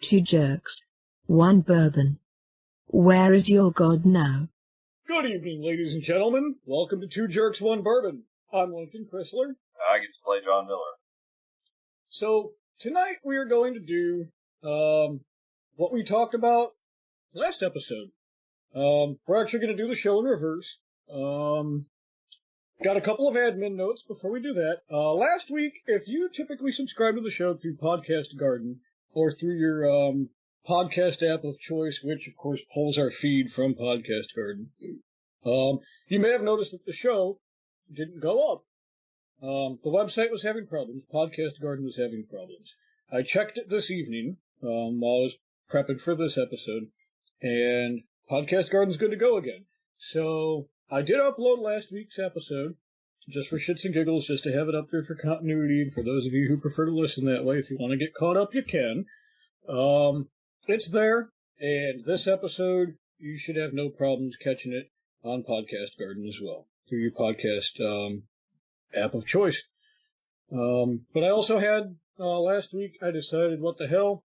Two jerks, one bourbon. Where is your God now? Good evening, ladies and gentlemen. Welcome to Two Jerks, One Bourbon. I'm Lincoln Chrysler. I get to play John Miller. So, tonight we are going to do what we talked about last episode. We're actually going to do the show in reverse. Got a couple of admin notes before we do that. Last week, if you typically subscribe to the show through Podcast Garden or through your podcast app of choice, which of course pulls our feed from Podcast Garden, you may have noticed that the show didn't go up. The website was having problems. Podcast Garden was having problems. I checked it this evening while I was prepping for this episode, and Podcast Garden's good to go again. So I did upload last week's episode, just for shits and giggles, just to have it up there for continuity, and for those of you who prefer to listen that way, if you want to get caught up, you can. It's there, and this episode, you should have no problems catching it on Podcast Garden as well, through your podcast app of choice. But I also had, last week, I decided, what the hell,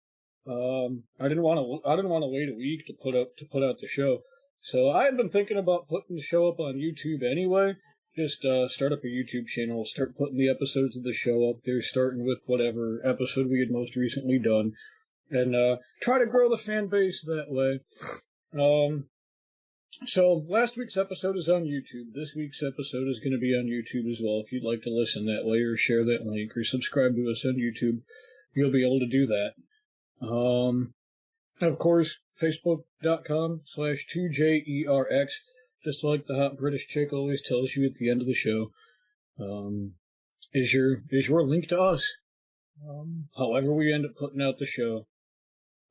I didn't want to wait a week to put out the show. So I had been thinking about putting the show up on YouTube anyway. Just start up a YouTube channel, start putting the episodes of the show up there, starting with whatever episode we had most recently done, and try to grow the fan base that way. So last week's episode is on YouTube. This week's episode is going to be on YouTube as well. If you'd like to listen that way, or share that link, or subscribe to us on YouTube, you'll be able to do that. Of course, Facebook.com/2JERX, just like the hot British chick always tells you at the end of the show, is your link to us. However we end up putting out the show,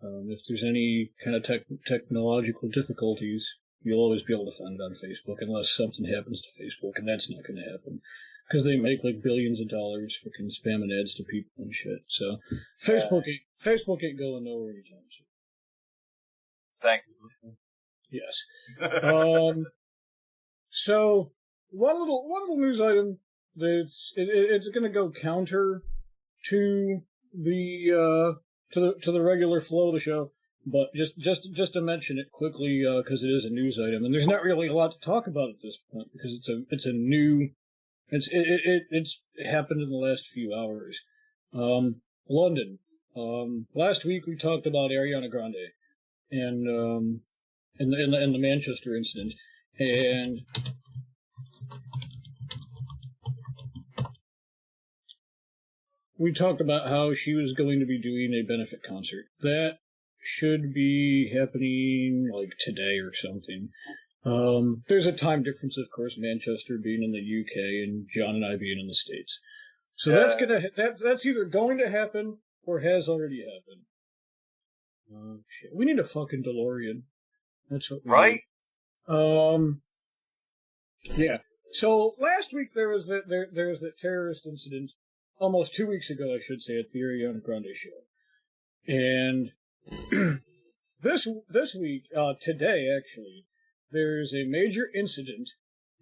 if there's any kind of technological difficulties, you'll always be able to find it on Facebook, unless something happens to Facebook, and that's not going to happen, because they make like billions of dollars freaking spamming ads to people and shit. So Facebook ain't going nowhere anytime soon. Thank you. Yes. So one little news item that's it's going to go counter to the regular flow of the show, but just to mention it quickly, because it is a news item, and there's not really a lot to talk about at this point, because it's happened in the last few hours. London. Last week we talked about Ariana Grande and the Manchester incident, and we talked about how she was going to be doing a benefit concert. That should be happening like today or something. There's a time difference, of course, Manchester being in the UK and John and I being in the States. So that's either going to happen or has already happened. Shit. We need a fucking DeLorean. That's what we right? need. Yeah. So last week there was that terrorist incident, almost 2 weeks ago, I should say, at the Ariana Grande show. And this week, today actually, there's a major incident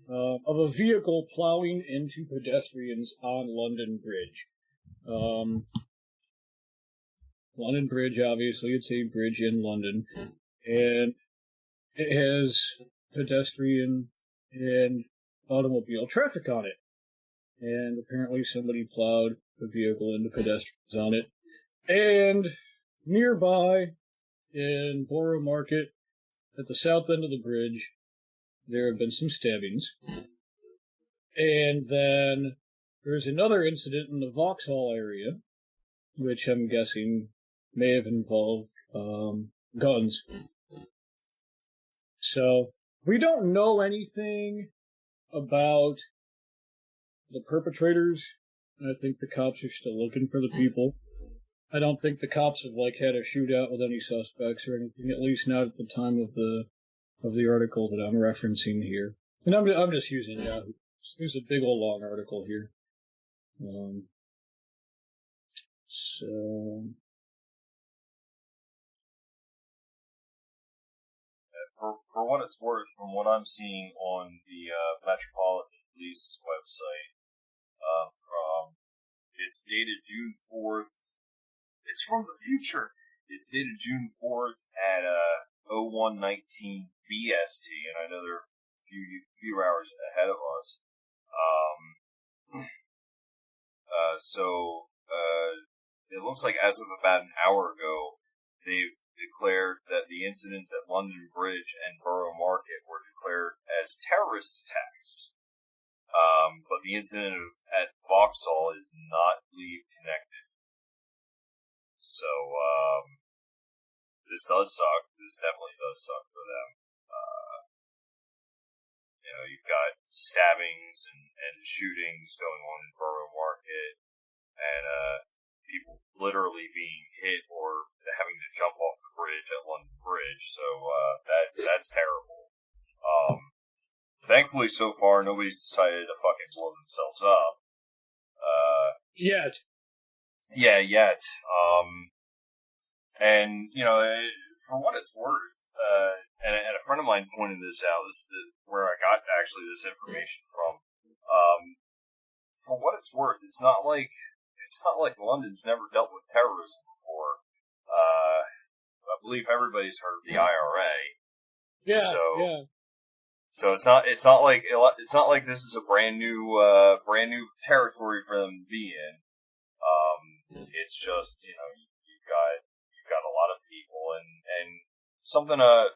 of a vehicle plowing into pedestrians on London Bridge. London Bridge, obviously, it's a bridge in London, and it has pedestrian and automobile traffic on it. And apparently somebody plowed a vehicle into pedestrians on it. And nearby, in Borough Market, at the south end of the bridge, there have been some stabbings. And then there's another incident in the Vauxhall area, which I'm guessing may have involved guns. So we don't know anything about the perpetrators. I think the cops are still looking for the people. I don't think the cops have had a shootout with any suspects or anything, at least not at the time of the article that I'm referencing here. And I'm just using Yahoo. There's a big old long article here. So For what it's worth, from what I'm seeing on the Metropolitan Police's website, it's dated June 4th. It's from the future. It's dated June 4th at 01:19 BST, and I know they're a few hours ahead of us. So it looks like as of about an hour ago, they've declared that the incidents at London Bridge and Borough Market were declared as terrorist attacks. But the incident at Vauxhall is not leave connected. So, this does suck. This definitely does suck for them. You've got stabbings and shootings going on in Borough Market, and people literally being hit or having to jump off the bridge at London Bridge. So that's terrible. Thankfully, so far, nobody's decided to fucking blow themselves up. Yet. Yeah, yet. And, for what it's worth, and a friend of mine pointed this out, this is where I got actually this information from. For what it's worth, it's not like London's never dealt with terrorism before. I believe everybody's heard of the IRA. Yeah, yeah. So it's not like this is a brand new territory for them to be in. It's just you've got a lot of people and something I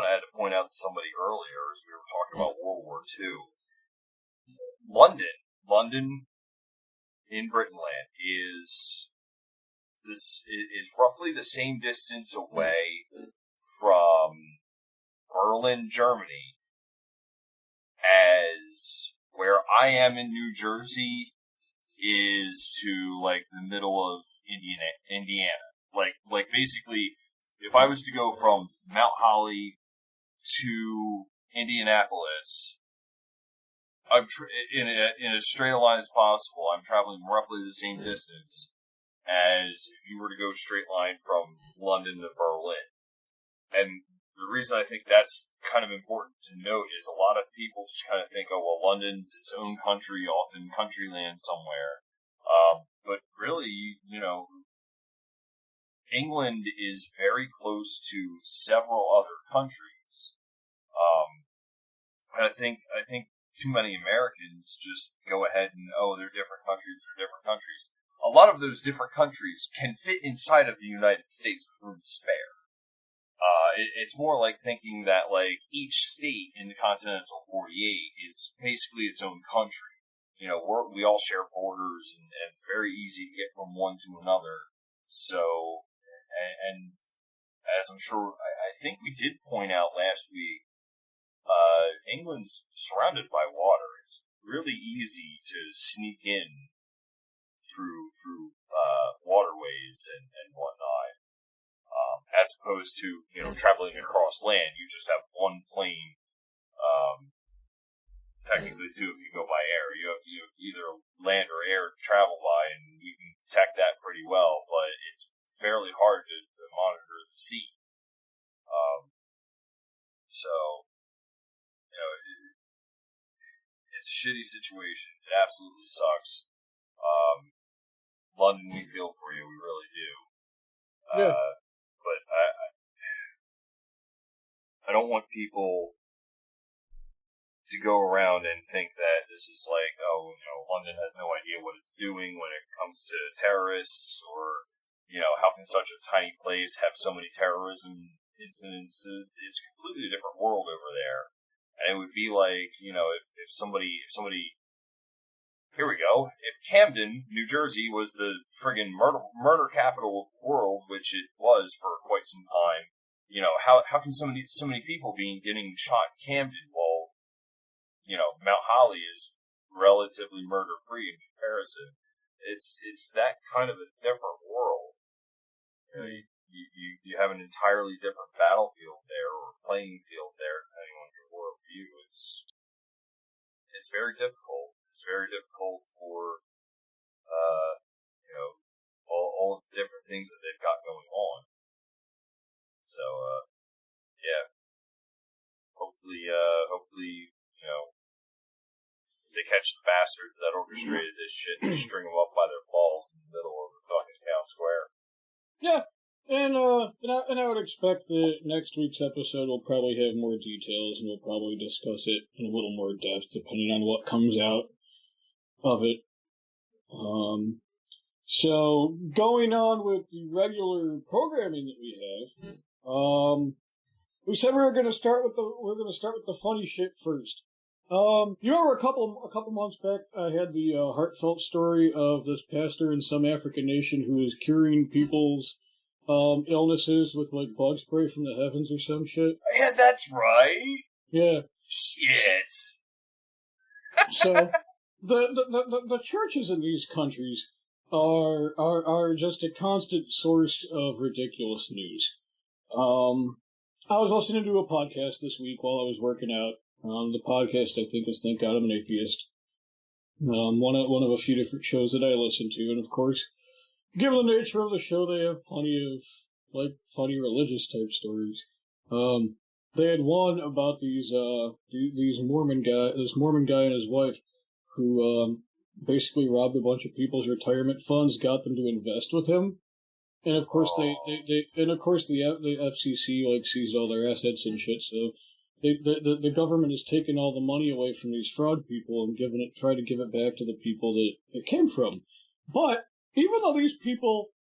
had to point out to somebody earlier as we were talking about World War II. London in Britainland is roughly the same distance away from Berlin, Germany, as where I am in New Jersey is to like the middle of Indiana. Like basically, if I was to go from Mount Holly to Indianapolis, I'm in as straight a line as possible. I'm traveling roughly the same distance as if you were to go straight line from London to Berlin. And the reason I think that's kind of important to note is a lot of people just kind of think, oh, well, London's its own country, off in country land somewhere. But really, England is very close to several other countries. And I think too many Americans just go ahead and, they're different countries. A lot of those different countries can fit inside of the United States with room to spare. It's more like thinking that, like, each state in the continental 48 is basically its own country. We all share borders, and it's very easy to get from one to another. So, and as I'm sure, I think we did point out last week, England's surrounded by water. It's really easy to sneak in through waterways and whatnot. As opposed to, traveling across land, you just have one plane. Technically, too, if you go by air, you have either land or air to travel by, and you can detect that pretty well. But it's fairly hard to monitor the sea. So, it's a shitty situation. It absolutely sucks. London, we feel for you. We really do. Yeah. But I don't want people to go around and think that this is like, London has no idea what it's doing when it comes to terrorists, or, how can such a tiny place have so many terrorism incidents? It's a completely different world over there. And it would be like, if somebody, here we go. If Camden, New Jersey, was the friggin' murder capital of the world, which it was for quite some time, how can so many people be getting shot in Camden while, Mount Holly is relatively murder-free in comparison? It's that kind of a different world. You have an entirely different battlefield there, or playing field there, depending on your worldview. It's very difficult. It's very difficult for, all of the different things that they've got going on. So, yeah. Hopefully, they catch the bastards that orchestrated this shit and string them up by their balls in the middle of the fucking town square. Yeah, and I would expect that next week's episode will probably have more details, and we'll probably discuss it in a little more depth, depending on what comes out of it. So going on with the regular programming that we have, we said we're going to start with the funny shit first. You remember a couple months back, I had the heartfelt story of this pastor in some African nation who was curing people's illnesses with like bug spray from the heavens or some shit. Yeah, that's right. Yeah. Shit. So the churches in these countries are just a constant source of ridiculous news. I was listening to a podcast this week while I was working out. The podcast I think was Thank God I'm an Atheist. One of a few different shows that I listen to, and of course, given the nature of the show, they have plenty of like funny religious type stories. They had one about these this Mormon guy and his wife who basically robbed a bunch of people's retirement funds, got them to invest with him, and of course the FCC like seized all their assets and shit. So the government has taken all the money away from these fraud people and tried to give it back to the people that it came from. But even though these people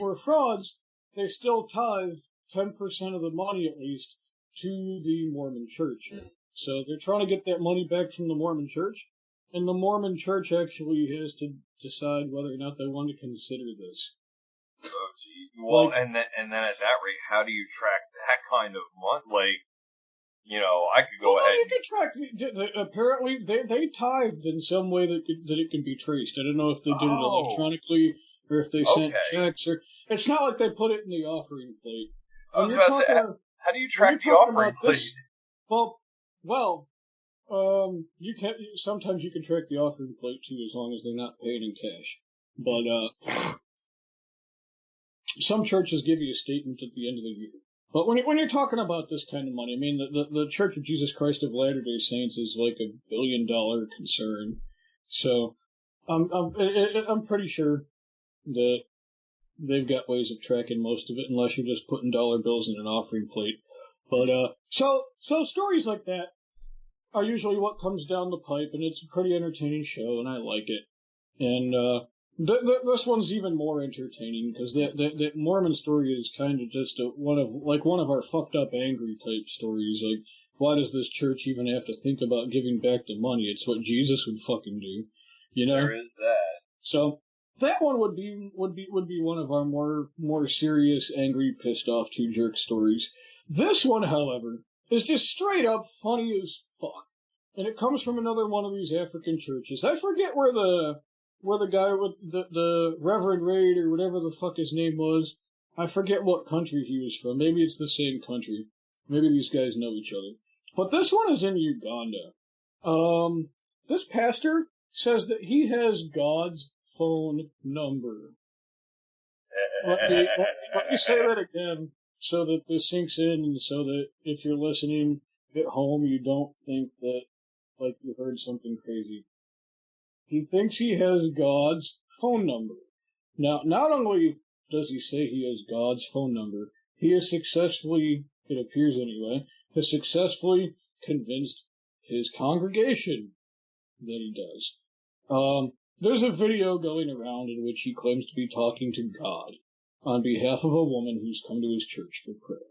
were frauds, they still tithed 10% of the money at least to the Mormon Church. So they're trying to get that money back from the Mormon Church, and the Mormon Church actually has to decide whether or not they want to consider this. Oh, gee. Well, and then at that rate, how do you track that kind of money? Like, you know, I could go ahead. You can track. Apparently, they tithed in some way that it can be traced. I don't know if they did it electronically or if they sent checks. Or it's not like they put it in the offering plate. I was about to say, how do you track the offering plate? Sometimes you can track the offering plate too, as long as they're not paying in cash. But some churches give you a statement at the end of the year. But when you're talking about this kind of money, I mean, the Church of Jesus Christ of Latter-day Saints is like $1 billion concern. So I'm pretty sure that they've got ways of tracking most of it, unless you're just putting dollar bills in an offering plate. But so stories like that are usually what comes down the pipe, and it's a pretty entertaining show, and I like it. And this one's even more entertaining because that Mormon story is kind of just one of our fucked up angry type stories. Like, why does this church even have to think about giving back the money? It's what Jesus would fucking do, you know. There is that. So that one would be one of our more serious, angry, pissed off two jerk stories. This one, however, is just straight up funny as fuck, and it comes from another one of these African churches. I forget where the guy with the Reverend Raid or whatever the fuck his name was. I forget what country he was from. Maybe it's the same country. Maybe these guys know each other. But this one is in Uganda. This pastor says that he has God's phone number. Let me say that again so that this sinks in, and so that if you're listening at home, you don't think that like you heard something crazy. He thinks he has God's phone number. Now, not only does he say he has God's phone number, he has successfully, it appears anyway, has successfully convinced his congregation that he does. There's a video going around in which he claims to be talking to God on behalf of a woman who's come to his church for prayer.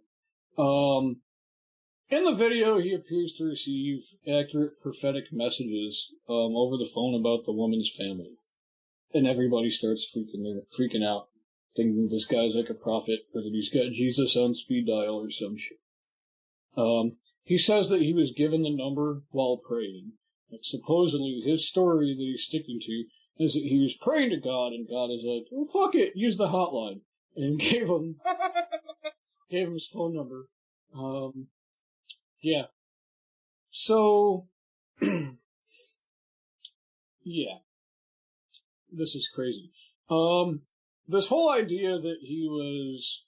In the video, he appears to receive accurate prophetic messages over the phone about the woman's family. And everybody starts freaking out, thinking this guy's like a prophet, or that he's got Jesus on speed dial or some shit. He says that he was given the number while praying. Like, supposedly, his story that he's sticking to is that he was praying to God, and God is like, oh, fuck it, use the hotline. And gave him his phone number. Yeah. So, yeah. This is crazy. This whole idea that he was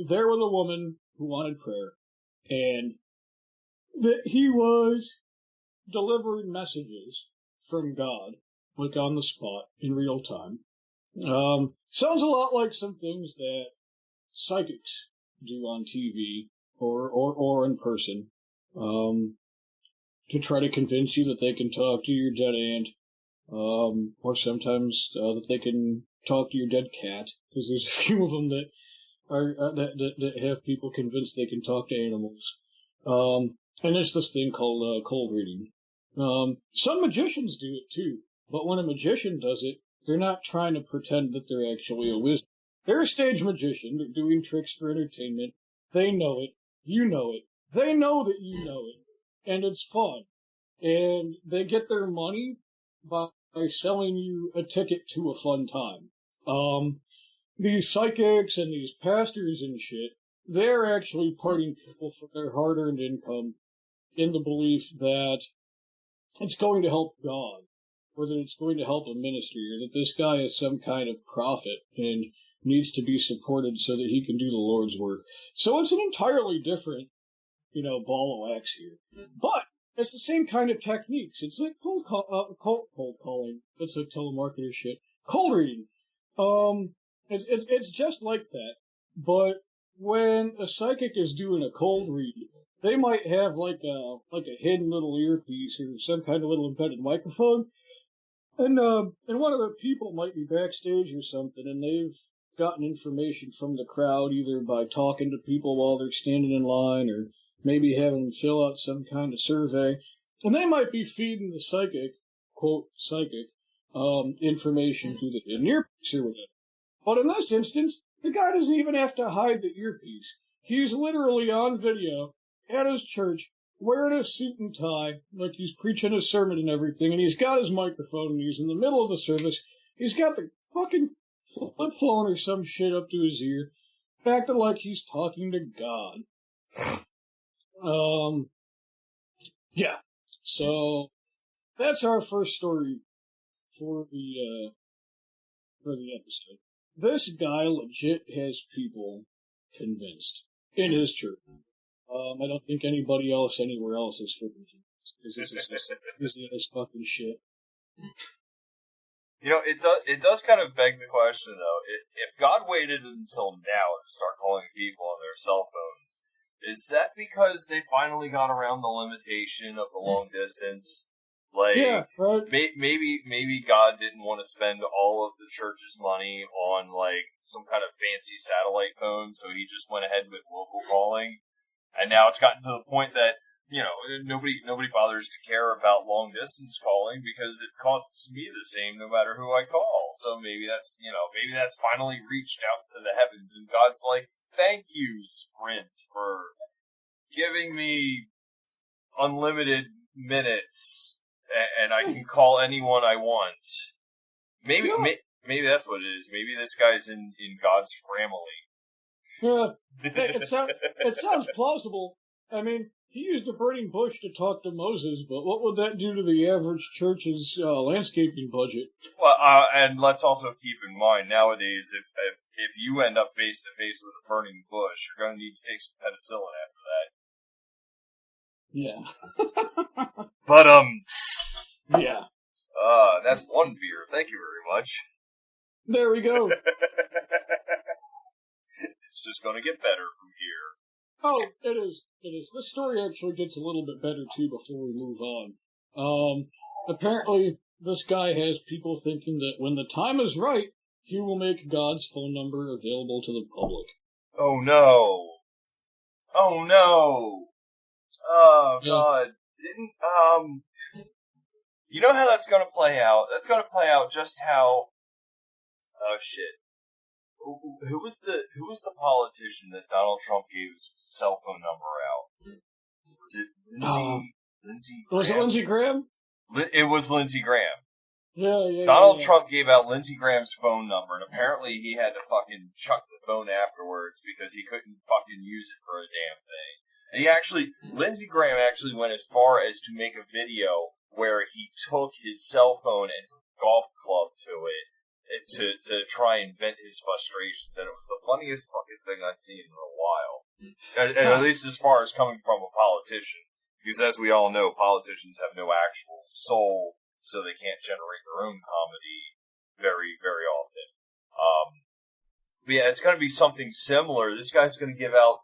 there with a woman who wanted prayer, and that he was delivering messages from God, like on the spot, in real time, Sounds a lot like some things that psychics do on TV or in person, to try to convince you that they can talk to your dead aunt, or sometimes that they can talk to your dead cat, because there's a few of them that are that have people convinced they can talk to animals. And there's this thing called cold reading. Some magicians do it too, but when a magician does it, they're not trying to pretend that they're actually a wizard. They're a stage magician. They're doing tricks for entertainment. They know it. You know it. They know that you know it. And it's fun. And they get their money by selling you a ticket to a fun time. These psychics and these pastors and shit, they're actually parting people for their hard-earned income in the belief that it's going to help God, or that it's going to help a ministry, or that this guy is some kind of prophet and needs to be supported so that he can do the Lord's work. So it's an entirely different, ball of wax here. But it's the same kind of techniques. It's like cold calling. That's like telemarketer shit. Cold reading. It's just like that. But when a psychic is doing a cold read, they might have like a hidden little earpiece or some kind of little embedded microphone, and one of the people might be backstage or something, and they've gotten information from the crowd either by talking to people while they're standing in line, or maybe having them fill out some kind of survey, and they might be feeding the psychic, quote psychic, information through the hidden earpiece or whatever. But in this instance, the guy doesn't even have to hide the earpiece. He's literally on video at his church, wearing a suit and tie, like he's preaching a sermon and everything, and he's got his microphone, and he's in the middle of the service. He's got the fucking flip phone or some shit up to his ear, acting like he's talking to God. Yeah. So that's our first story for the episode. This guy legit has people convinced in his church. I don't think anybody else anywhere else is freaking convinced, because this is just crazy-ass fucking shit. It does kind of beg the question, though. If God waited until now to start calling people on their cell phones, is that because they finally got around the limitation of the long distance? Like, yeah, right. maybe God didn't want to spend all of the church's money on, like, some kind of fancy satellite phone, so he just went ahead with local calling. And now it's gotten to the point that, nobody bothers to care about long distance calling because it costs me the same no matter who I call. So maybe that's finally reached out to the heavens, and God's like, thank you, Sprint, for giving me unlimited minutes, and I can call anyone I want. Maybe that's what it is. Maybe this guy's in God's family. Yeah, it sounds plausible. I mean, he used a burning bush to talk to Moses, but what would that do to the average church's landscaping budget? Well, and let's also keep in mind, nowadays, if you end up face to face with a burning bush, you're going to need to take some penicillin after that. Yeah. But, yeah. That's one beer. Thank you very much. There we go. It's just going to get better from here. Oh, it is. This story actually gets a little bit better, too, before we move on. Apparently, this guy has people thinking that when the time is right, he will make God's phone number available to the public. Oh, no. Oh, no. Oh, yeah. God. You know how that's going to play out? That's going to play out just how... Oh, shit. Who was the politician that Donald Trump gave his cell phone number out? Was it Lindsey Graham? Was it Lindsey Graham? It was Lindsey Graham. Yeah. Donald Trump gave out Lindsey Graham's phone number, and apparently he had to fucking chuck the phone afterwards because he couldn't fucking use it for a damn thing. And Lindsey Graham actually went as far as to make a video where he took his cell phone and took a golf club to it to try and vent his frustrations, and it was the funniest fucking thing I've seen in a while. At least as far as coming from a politician. Because as we all know, politicians have no actual soul, so they can't generate their own comedy very, very often. But yeah, it's going to be something similar. This guy's going to give out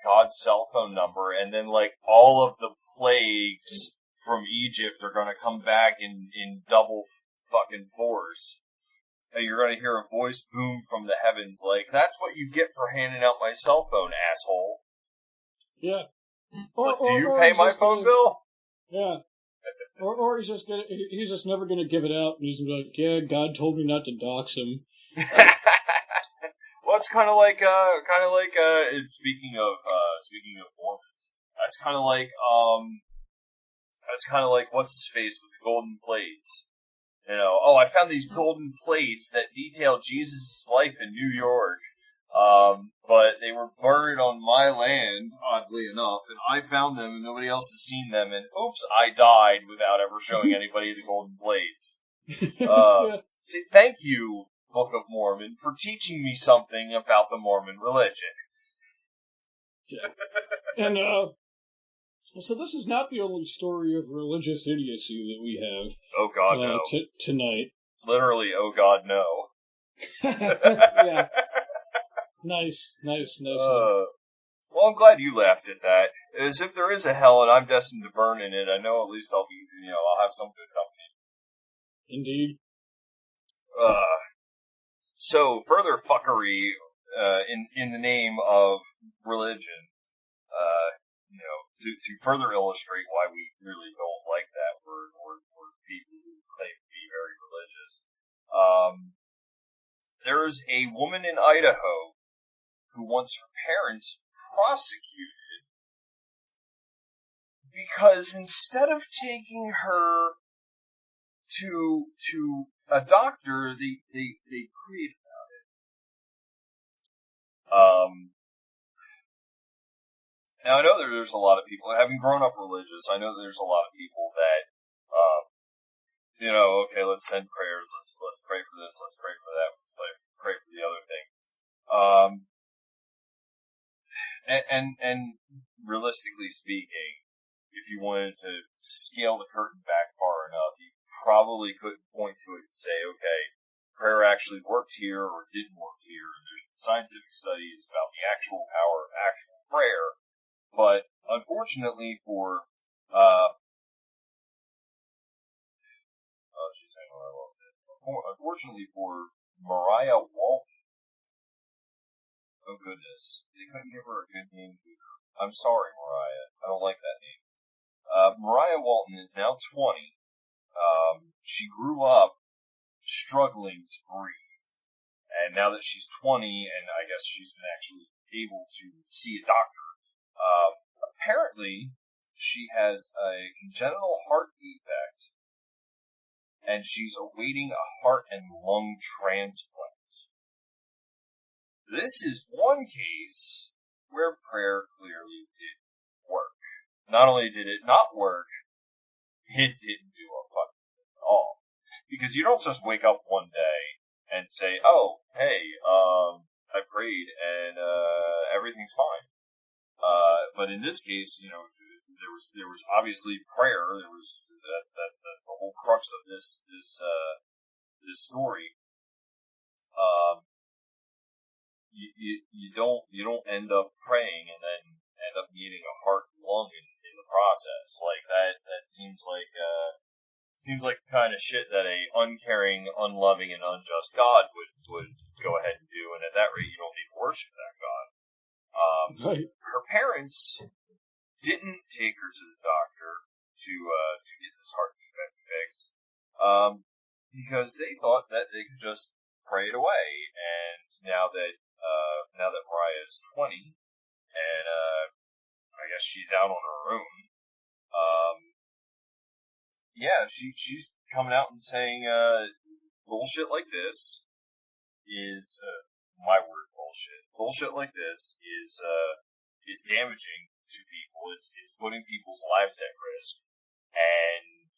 God's cell phone number, and then like all of the plagues from Egypt are going to come back in double fucking force. And you're going to hear a voice boom from the heavens like, "That's what you get for handing out my cell phone, asshole." Yeah. But do you pay my phone bill? Yeah. Or he's just never gonna give it out, and he's gonna be like, "Yeah, God told me not to dox him." Well, it's kind of like speaking of Mormons, that's kind of like what's his face with the golden plates. You know, I found these golden plates that detail Jesus' life in New York. But they were buried on my land, oddly enough, and I found them and nobody else has seen them, and oops, I died without ever showing anybody the golden plates. See, thank you, Book of Mormon, for teaching me something about the Mormon religion. Yeah. And, so this is not the only story of religious idiocy that we have. Oh God, no. Tonight. Literally, oh God, no. Yeah. Nice. Well, I'm glad you laughed at that. As if there is a hell and I'm destined to burn in it, I know at least I'll have some good company. Indeed. So, further fuckery, in the name of religion, to further illustrate why we really don't like that word, or people who claim to be very religious. There's a woman in Idaho who wants her parents prosecuted because instead of taking her to a doctor, they prayed about it. Now I know there's a lot of people, having grown up religious, I know there's a lot of people that, okay, let's send prayers, let's pray for this, let's pray for that, let's pray for the other thing. And realistically speaking, if you wanted to scale the curtain back far enough, you probably could point to it and say, okay, prayer actually worked here or didn't work here. And there's scientific studies about the actual power of actual prayer. But unfortunately for, unfortunately for Mariah Walton, oh goodness, they couldn't give her a good name either. I'm sorry, Mariah. I don't like that name. Mariah Walton is now 20. She grew up struggling to breathe. And now that she's 20, and I guess she's been actually able to see a doctor, apparently she has a congenital heart defect, and she's awaiting a heart and lung transplant. This is one case where prayer clearly didn't work. Not only did it not work, it didn't do a fucking thing at all. Because you don't just wake up one day and say, oh, hey, I prayed and everything's fine. But in this case, there was obviously prayer. That's the whole crux of this story. You don't end up praying and then end up needing a heart and lung in the process. Like that seems like the kind of shit that a uncaring, unloving, and unjust God would go ahead and do. And at that rate, you don't need to worship that God. Right. Her parents didn't take her to the doctor to get this heart defect fixed, because they thought that they could just pray it away. And now that Mariah is 20, and I guess she's out on her own, she's coming out and saying bullshit like this is my word, bullshit. Bullshit like this is damaging to people. It's putting people's lives at risk, and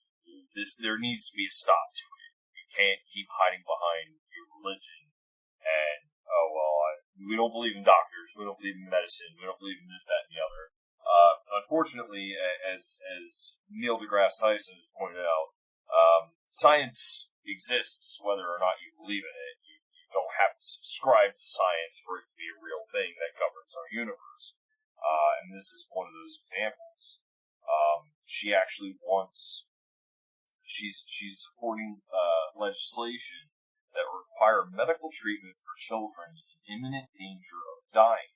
there needs to be a stop to it. You can't keep hiding behind your religion and we don't believe in doctors, we don't believe in medicine, we don't believe in this, that, and the other. Unfortunately, as Neil deGrasse Tyson has pointed out, science exists, whether or not you believe in it. You don't have to subscribe to science for it to be a real thing that governs our universe. And this is one of those examples. She actually wants, she's supporting legislation that require medical treatment for children in imminent danger of dying.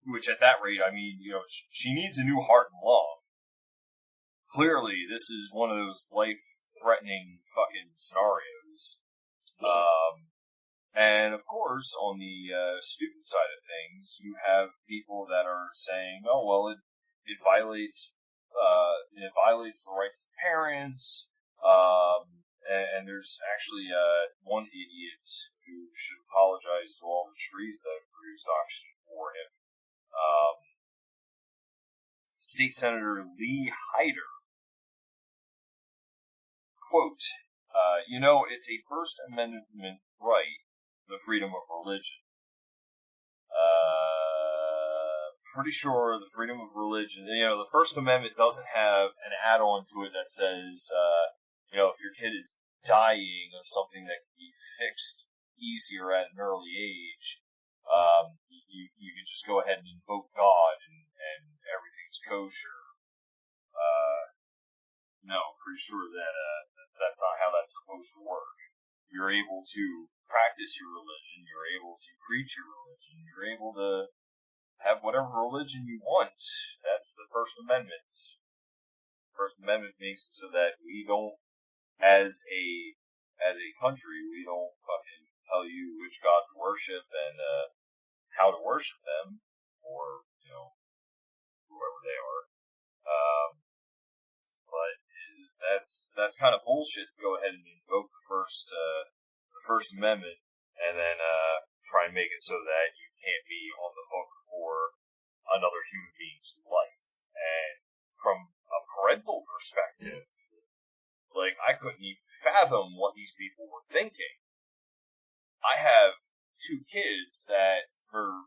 Which at that rate, I mean, she needs a new heart and lung. Clearly, this is one of those life-threatening fucking scenarios. And of course, on the student side of things, you have people that are saying, "Oh well, it violates the rights of parents." And there's actually one idiot who should apologize to all the trees that have produced oxygen for him. State Senator Lee Hyder. Quote, it's a First Amendment right, the freedom of religion. Pretty sure the freedom of religion, the First Amendment doesn't have an add-on to it that says, if your kid is dying of something that can be fixed easier at an early age, you can just go ahead and invoke God and everything's kosher. No, pretty sure that that's not how that's supposed to work. You're able to practice your religion, you're able to preach your religion, you're able to have whatever religion you want. That's the First Amendment. First Amendment makes it so that we don't, as a country, we don't fucking tell you which God to worship and how to worship them, or whoever they are. But that's kind of bullshit to go ahead and invoke the First Amendment and then try and make it so that you can't be on the hook for another human being's life. And from a parental perspective, I couldn't even fathom what these people were thinking. I have two kids that, for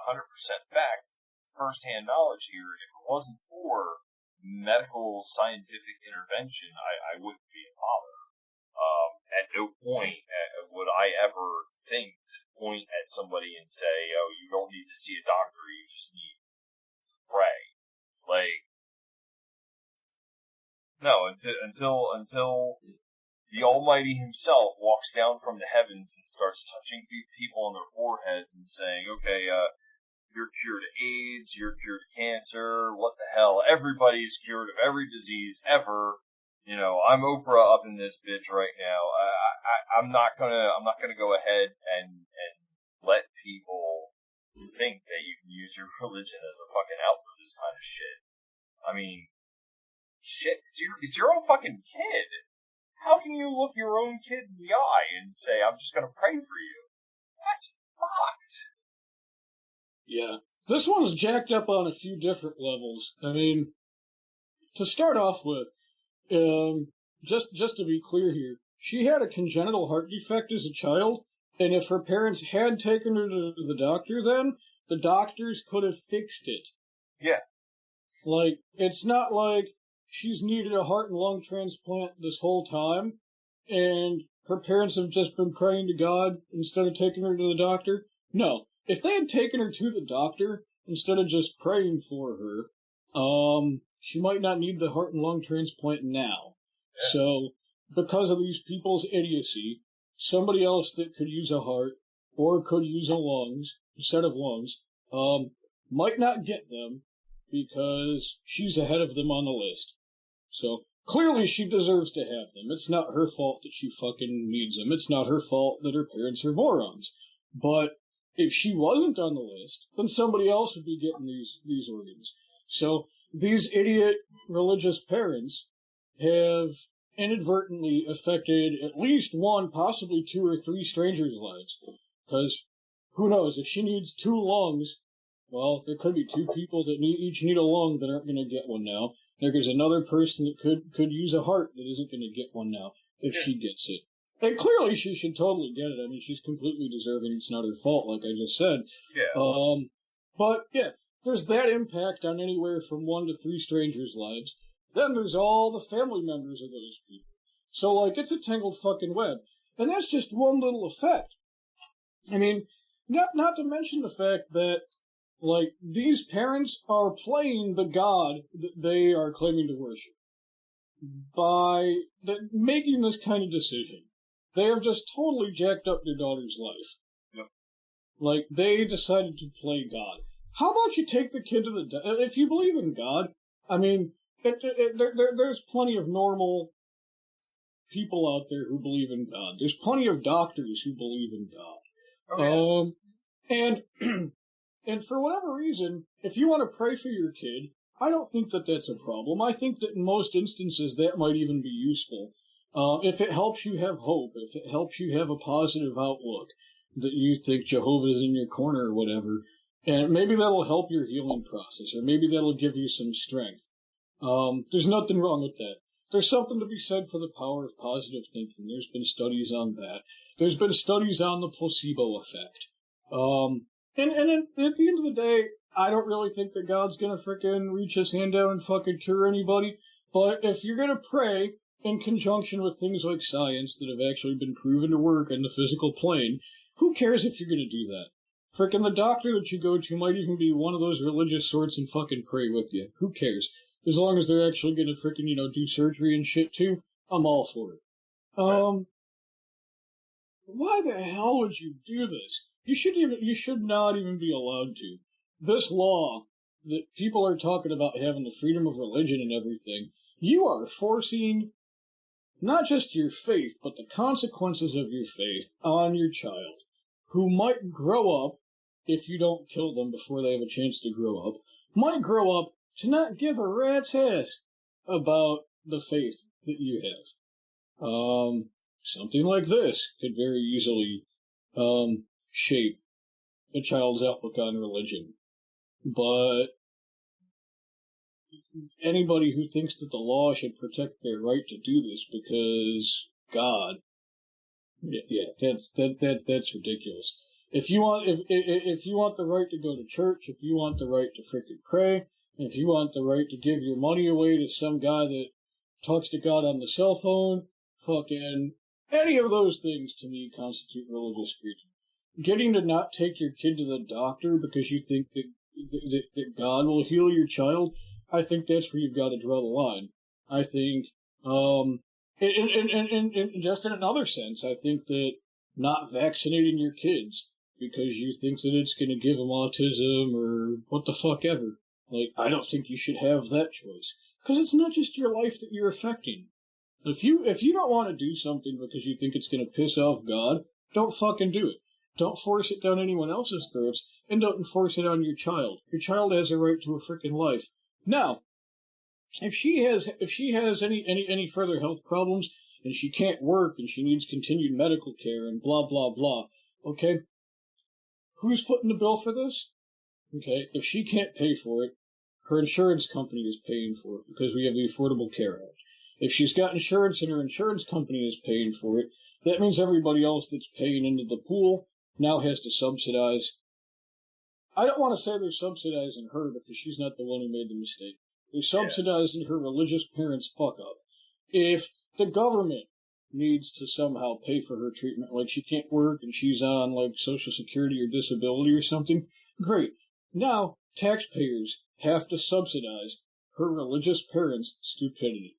100% fact, first-hand knowledge here, if it wasn't for medical scientific intervention, I wouldn't be a father. At no point would I ever think to point at somebody and say, "Oh, you don't need to see a doctor, you just need to pray." No, until the Almighty Himself walks down from the heavens and starts touching people on their foreheads and saying, "Okay, you're cured of AIDS, you're cured of cancer, what the hell, everybody's cured of every disease ever. I'm Oprah up in this bitch right now. I'm not gonna go ahead and let people think that you can use your religion as a fucking out for this kind of shit. I mean, shit, it's your own fucking kid. How can you look your own kid in the eye and say, I'm just gonna pray for you? That's fucked." Yeah. This one's jacked up on a few different levels. I mean, to start off with, just to be clear here, she had a congenital heart defect as a child, and if her parents had taken her to the doctor then, the doctors could have fixed it. Yeah. It's not like she's needed a heart and lung transplant this whole time, and her parents have just been praying to God instead of taking her to the doctor. No. If they had taken her to the doctor instead of just praying for her, she might not need the heart and lung transplant now. Yeah. So, because of these people's idiocy, somebody else that could use a heart or could use a set of lungs, might not get them because she's ahead of them on the list. So, clearly she deserves to have them. It's not her fault that she fucking needs them. It's not her fault that her parents are morons. But if she wasn't on the list, then somebody else would be getting these organs. So, these idiot religious parents have inadvertently affected at least one, possibly two or three strangers' lives. Because, who knows, if she needs 2 lungs, well, there could be 2 people that each need a lung that aren't going to get one now. There's another person that could use a heart that isn't going to get one now, if she gets it. And clearly she should totally get it. I mean, she's completely deserving. It's not her fault, like I just said. Yeah. But, yeah, there's that impact on anywhere from 1 to 3 strangers' lives. Then there's all the family members of those people. So, like, it's a tangled fucking web. And that's just one little effect. I mean, not to mention the fact that, like, these parents are playing the god that they are claiming to worship by making this kind of decision. They have just totally jacked up their daughter's life. Yep. Like, they decided to play God. How about you take the kid to the... If you believe in God, I mean, there's plenty of normal people out there who believe in God. There's plenty of doctors who believe in God. Oh, yeah. And for whatever reason, if you want to pray for your kid, I don't think that that's a problem. I think that in most instances that might even be useful. If it helps you have hope, if it helps you have a positive outlook, that you think Jehovah's in your corner or whatever, and maybe that'll help your healing process, or maybe that'll give you some strength. There's nothing wrong with that. There's something to be said for the power of positive thinking. There's been studies on that. There's been studies on the placebo effect. And at the end of the day, I don't really think that God's gonna frickin' reach his hand down and fucking cure anybody. But if you're gonna pray in conjunction with things like science that have actually been proven to work in the physical plane, who cares if you're gonna do that? Frickin' the doctor that you go to might even be one of those religious sorts and fucking pray with you. Who cares? As long as they're actually gonna frickin', do surgery and shit too, I'm all for it. Why the hell would you do this? You should not even be allowed to. This law that people are talking about having the freedom of religion and everything, you are forcing not just your faith, but the consequences of your faith on your child, who might grow up, if you don't kill them before they have a chance to grow up, might grow up to not give a rat's ass about the faith that you have. Something like this could very easily shape a child's outlook on religion. But anybody who thinks that the law should protect their right to do this because God, that's ridiculous. If you want the right to go to church, if you want the right to frickin' pray, if you want the right to give your money away to some guy that talks to God on the cell phone, fucking any of those things to me constitute religious freedom. Getting to not take your kid to the doctor because you think that God will heal your child, I think that's where you've got to draw the line. I think, and just in another sense, I think that not vaccinating your kids because you think that it's going to give them autism or what the fuck ever. Like, I don't think you should have that choice. Because it's not just your life that you're affecting. If you don't want to do something because you think it's going to piss off God, don't fucking do it. Don't force it down anyone else's throats, and don't enforce it on your child. Your child has a right to a frickin' life. Now, if she has any further health problems, and she can't work, and she needs continued medical care, and blah, blah, blah, okay? Who's footing the bill for this? Okay, if she can't pay for it, her insurance company is paying for it, because we have the Affordable Care Act. If she's got insurance and her insurance company is paying for it, that means everybody else that's paying into the pool now has to subsidize. I don't want to say they're subsidizing her because she's not the one who made the mistake. They're subsidizing her religious parents' fuck up. If the government needs to somehow pay for her treatment, like she can't work and she's on like Social Security or disability or something, great. Now taxpayers have to subsidize her religious parents' stupidity.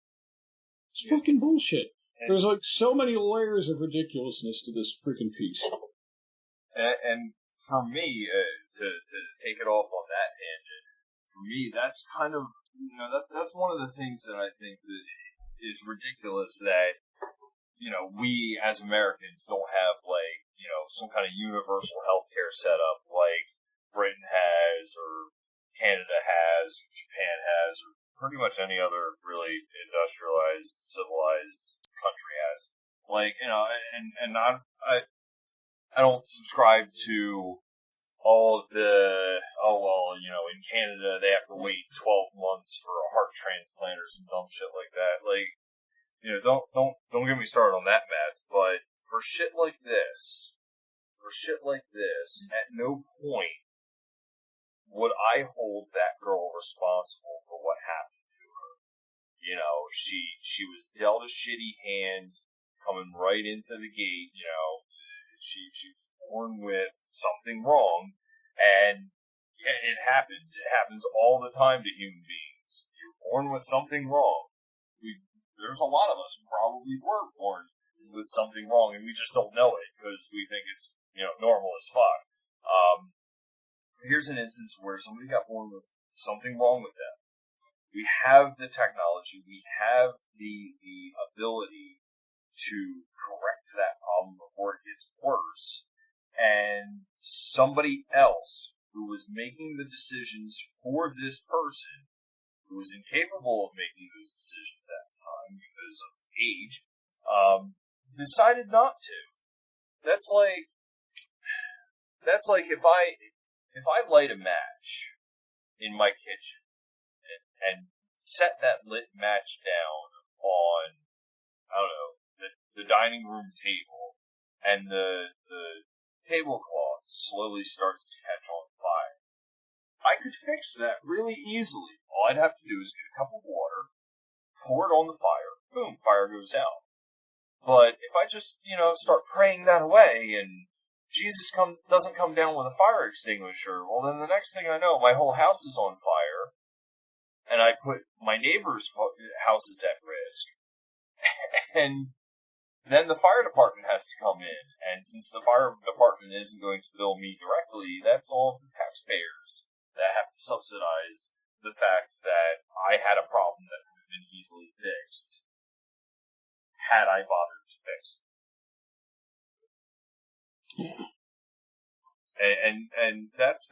It's fucking bullshit. There's like so many layers of ridiculousness to this freaking piece. And for me, to take it off on that tangent, for me, that's kind of, that's one of the things that I think that is ridiculous that, we as Americans don't have, like, some kind of universal healthcare setup like Britain has, or Canada has, or Japan has, or pretty much any other really industrialized, civilized country has. Like, and I don't subscribe to all of the, in Canada they have to wait 12 months for a heart transplant or some dumb shit like that. Like, don't get me started on that mess, but for shit like this, at no point would I hold that girl responsible for what happened to her. You know, she was dealt a shitty hand coming right into the gate. You know, she was born with something wrong, and it happens. It happens all the time to human beings. You're born with something wrong. There's a lot of us who probably were born with something wrong, and we just don't know it because we think it's, normal as fuck. Here's an instance where somebody got born with something wrong with them. We have the technology, we have the ability to correct that problem before it gets worse, and somebody else who was making the decisions for this person, who was incapable of making those decisions at the time because of age, decided not to. That's like if I light a match in my kitchen and set that lit match down on, I don't know, the dining room table, and the tablecloth slowly starts to catch on fire, I could fix that really easily. All I'd have to do is get a cup of water, pour it on the fire, boom, fire goes out. But if I just, start praying that away and Jesus doesn't come down with a fire extinguisher, well, then the next thing I know, my whole house is on fire, and I put my neighbor's houses at risk, and then the fire department has to come in, and since the fire department isn't going to bill me directly, that's all of the taxpayers that have to subsidize the fact that I had a problem that could have been easily fixed had I bothered to fix it. And that's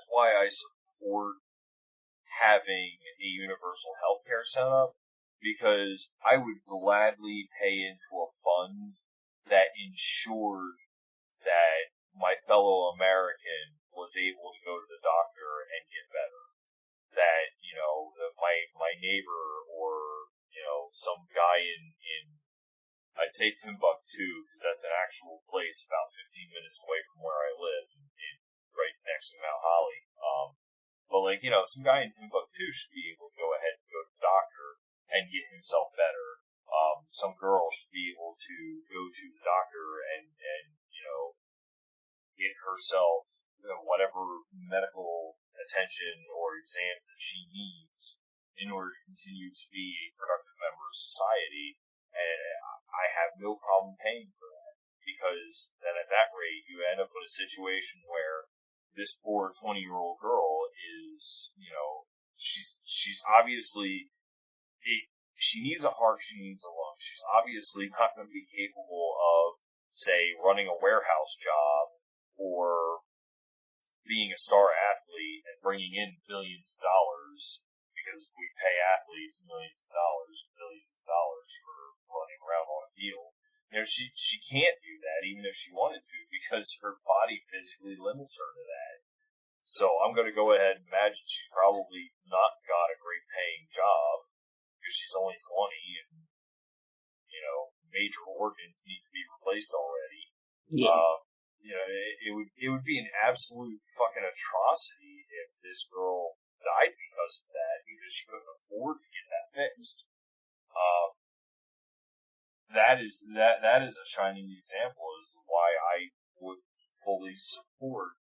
why I support having a universal healthcare setup, because I would gladly pay into a fund that ensured that my fellow American was able to go to the doctor and get better. That, my neighbor or, some guy in I'd say Timbuktu, because that's an actual place about 15 minutes away from where I live, right next to Mount Holly. But some guy in Timbuktu should be able to go ahead and go to the doctor and get himself better. Some girl should be able to go to the doctor and get herself whatever medical attention or exams that she needs in order to continue to be a productive member of society. And I have no problem paying for that, because then at that rate you end up in a situation where this poor 20-year-old girl is, she's obviously, she needs a heart, she needs a lung. She's obviously not going to be capable of, say, running a warehouse job or being a star athlete and bringing in billions of dollars, because we pay athletes millions of dollars for running around on a field. She can't do that even if she wanted to, because her body physically limits her to that. So I'm going to go ahead and imagine she's probably not got a great paying job, because she's only 20 and, major organs need to be replaced already. Yeah. It would be an absolute fucking atrocity if this girl died because of that, because she couldn't afford to get that fixed. That is a shining example as to why I would fully support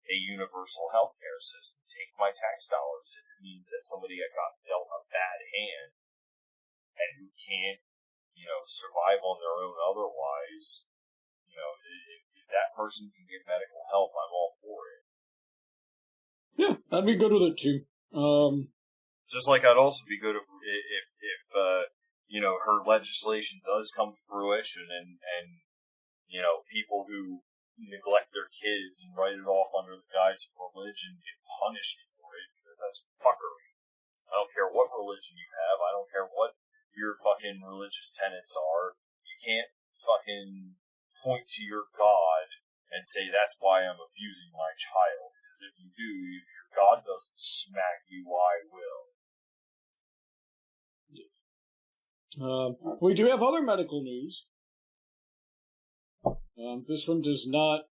a universal healthcare system. Take my tax dollars if it means that somebody got dealt a bad hand and who can't, survive on their own otherwise. If that person can get medical help, I'm all for it. Yeah, I'd be good with it too. Just like I'd also be good if her legislation does come to fruition and people who neglect their kids and write it off under the guise of religion get punished for it, because that's fuckery. I don't care what religion you have. I don't care what your fucking religious tenets are. You can't fucking point to your God and say that's why I'm abusing my child. Because if you do, if your God doesn't smack you, I will. We do have other medical news. This one does not,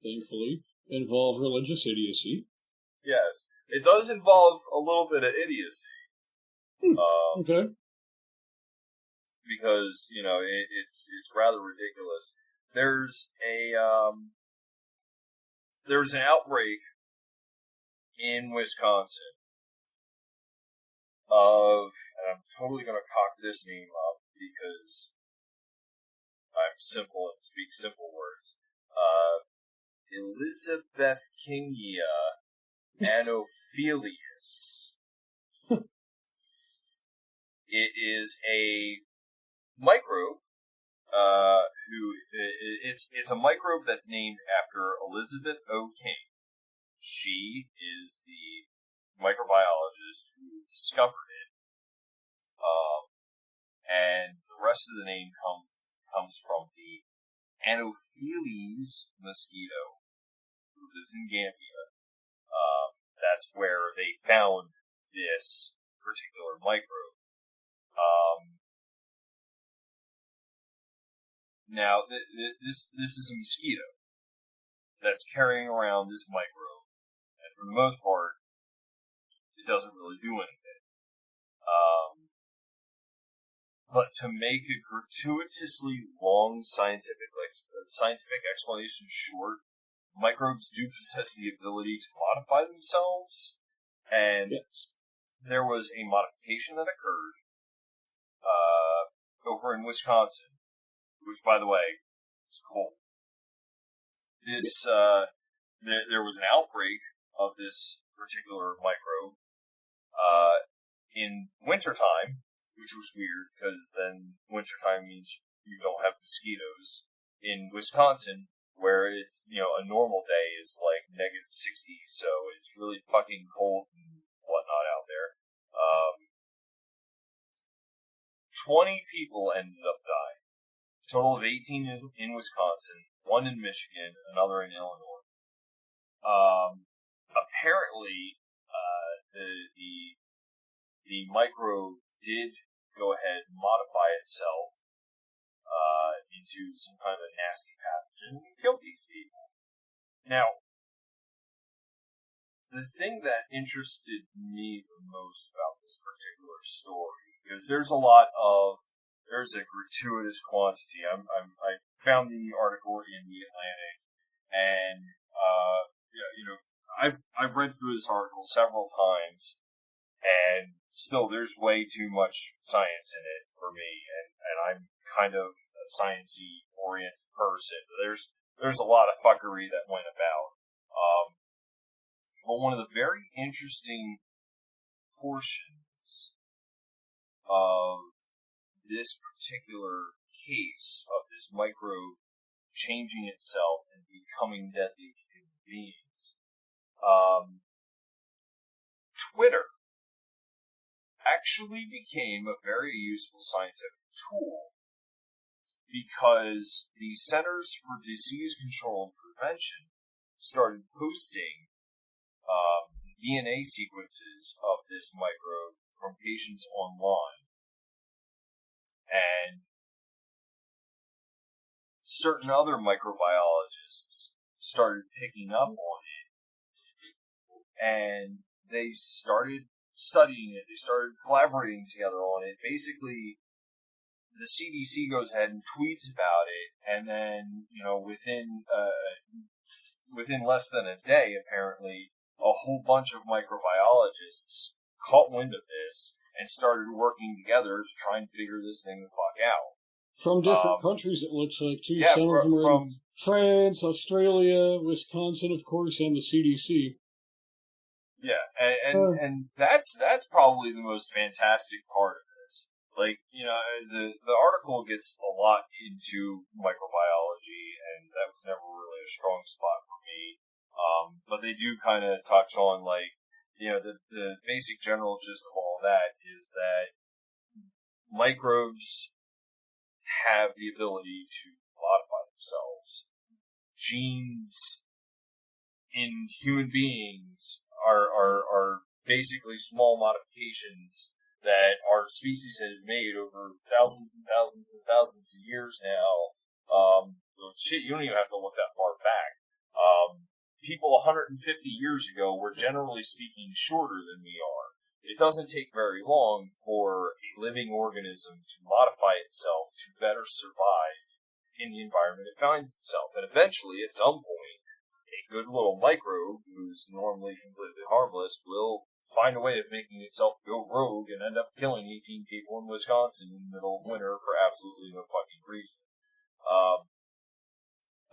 thankfully, involve religious idiocy. Yes, it does involve a little bit of idiocy. Okay. Because, it's rather ridiculous. There's an outbreak in Wisconsin of, and I'm totally going to cock this name up because I'm simple and speak simple words. Elizabethkinia Anopheles. It is a microbe, it's a microbe that's named after Elizabeth O. King. She is the microbiologist who discovered it. And the rest of the name comes from the Anopheles mosquito, who lives in Gambia. That's where they found this particular microbe. Now, this is a mosquito that's carrying around this microbe, and for the most part, it doesn't really do anything. But to make a gratuitously long scientific explanation short, microbes do possess the ability to modify themselves, and there was a modification that occurred over in Wisconsin, which, by the way, is cold. There was an outbreak of this particular microbe in wintertime, which was weird, because then wintertime means you don't have mosquitoes. In Wisconsin, where it's, a normal day is like -60, so it's really fucking cold and whatnot out there. 20 people ended up dying. A total of 18 in Wisconsin, 1 in Michigan, another in Illinois. Apparently, the microbe did go ahead and modify itself into some kind of nasty pathogen and kill these people. Now, the thing that interested me the most about this particular story, because there's a gratuitous quantity. I found the article in the Atlantic, and I've read through this article several times, and still there's way too much science in it for me, and I'm kind of a sciencey oriented person. There's a lot of fuckery that went about. But one of the very interesting portions of this particular case of this microbe changing itself and becoming deadly to human beings, Twitter actually became a very useful scientific tool because the Centers for Disease Control and Prevention started posting DNA sequences of this microbe from patients online. And certain other microbiologists started picking up on it, and they started studying it. They started collaborating together on it. Basically, the CDC goes ahead and tweets about it, and then, within less than a day, apparently, a whole bunch of microbiologists caught wind of this and started working together to try and figure this thing the fuck out. From different countries, it looks like, too. Yeah, some of them are in France, Australia, Wisconsin, of course, and the CDC. Yeah, and that's probably the most fantastic part of this. Like, the article gets a lot into microbiology, and that was never really a strong spot for me. But they do kind of touch on, like, the basic general gist of all that is that microbes have the ability to modify themselves. Genes in human beings are basically small modifications that our species has made over thousands and thousands and thousands of years now. You don't even have to look that far back. People 150 years ago were, generally speaking, shorter than we are. it doesn't take very long for a living organism to modify itself to better survive in the environment it finds itself. And eventually, at some point, a good little microbe, who's normally completely harmless, will find a way of making itself go rogue and end up killing 18 people in Wisconsin in the middle of winter for absolutely no fucking reason.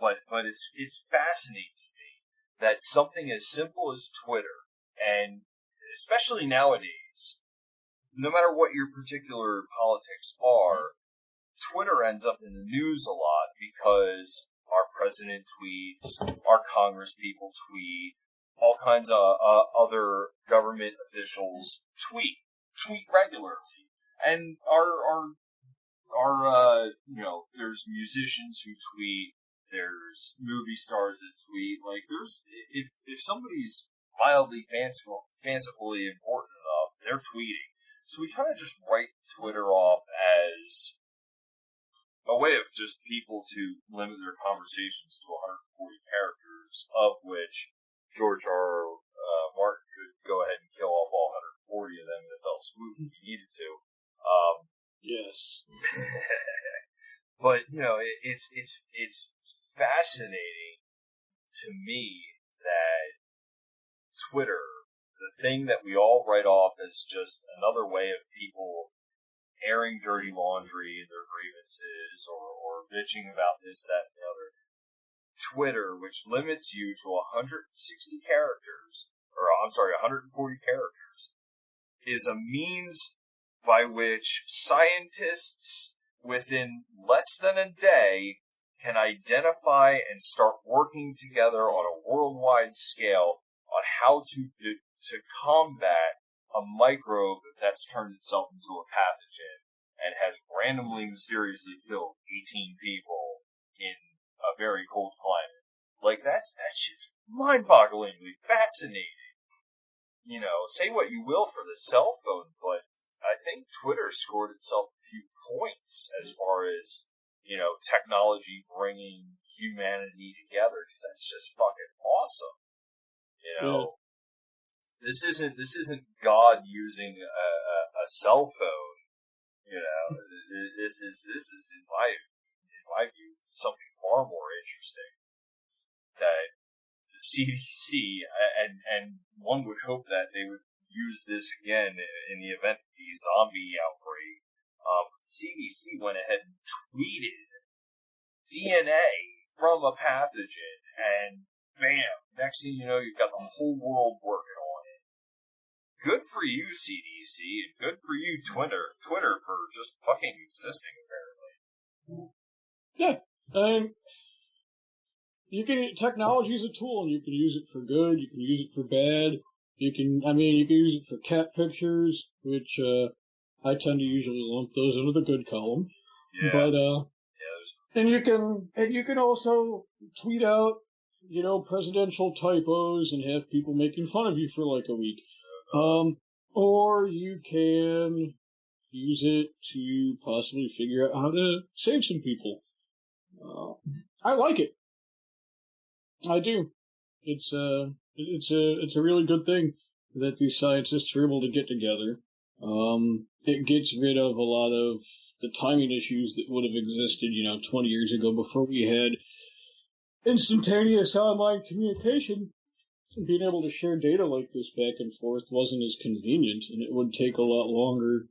But it's fascinating to me that something as simple as Twitter, and especially nowadays, no matter what your particular politics are, Twitter ends up in the news a lot because our president tweets, our congress people tweet, all kinds of other government officials tweet regularly, and there's musicians who tweet, there's movie stars that tweet. Like, if somebody's mildly fancifully important enough, they're tweeting. So we kind of just write Twitter off as a way of just people to limit their conversations to 140 characters, of which George R. Martin could go ahead and kill off all 140 of them in a fell swoop if he needed to. Yes. But, it's fascinating to me that Twitter, the thing that we all write off as just another way of people airing dirty laundry, their grievances, or bitching about this, that, and the other. Twitter, which limits you to 160 characters, 140 characters, is a means by which scientists within less than a day can identify and start working together on a worldwide scale on how to combat a microbe that's turned itself into a pathogen and has randomly, mysteriously killed 18 people in a very cold climate. Like, that shit's mind-bogglingly fascinating. Say what you will for the cell phone, but I think Twitter scored itself a few points as far as, technology bringing humanity together, because that's just fucking awesome. Yeah. This isn't God using a cell phone. This is in my view something far more interesting, that the CDC, and one would hope that they would use this again in the event of the zombie outbreak. CDC went ahead and tweeted DNA from a pathogen, and bam, next thing you know, you've got the whole world working on it. Good for you, CDC, and good for you, Twitter for just fucking existing, apparently. Yeah, technology is a tool, and you can use it for good, you can use it for bad. You can use it for cat pictures, which I tend to usually lump those into the good column. Yeah. But and you can also tweet out, presidential typos and have people making fun of you for like a week. Or you can use it to possibly figure out how to save some people. I like it. I do. It's a really good thing that these scientists are able to get together. It gets rid of a lot of the timing issues that would have existed, 20 years ago before we had instantaneous online communication. Being able to share data like this back and forth wasn't as convenient, and it would take a lot longer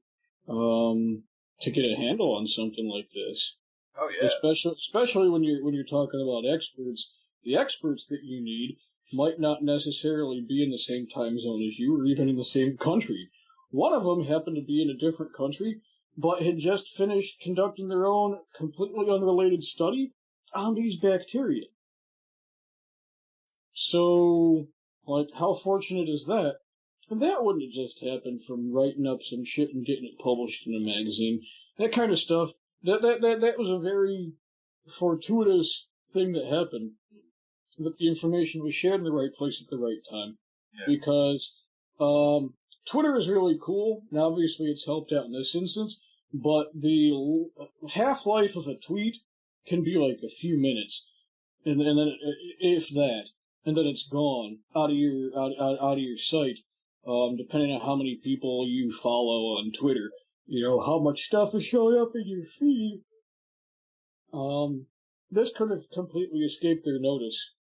to get a handle on something like this. Oh yeah. Especially when you're talking about experts. The experts that you need might not necessarily be in the same time zone as you, or even in the same country. One of them happened to be in a different country, but had just finished conducting their own completely unrelated study on these bacteria. So, how fortunate is that? And that wouldn't have just happened from writing up some shit and getting it published in a magazine. That kind of stuff, that was a very fortuitous thing that happened. That the information was shared in the right place at the right time. Yeah. Because Twitter is really cool, and obviously it's helped out in this instance, but the half-life of a tweet can be like a few minutes, and then if that, and then it's gone out of your sight. depending on how many people you follow on Twitter. How much stuff is showing up in your feed. This could have completely escaped their notice,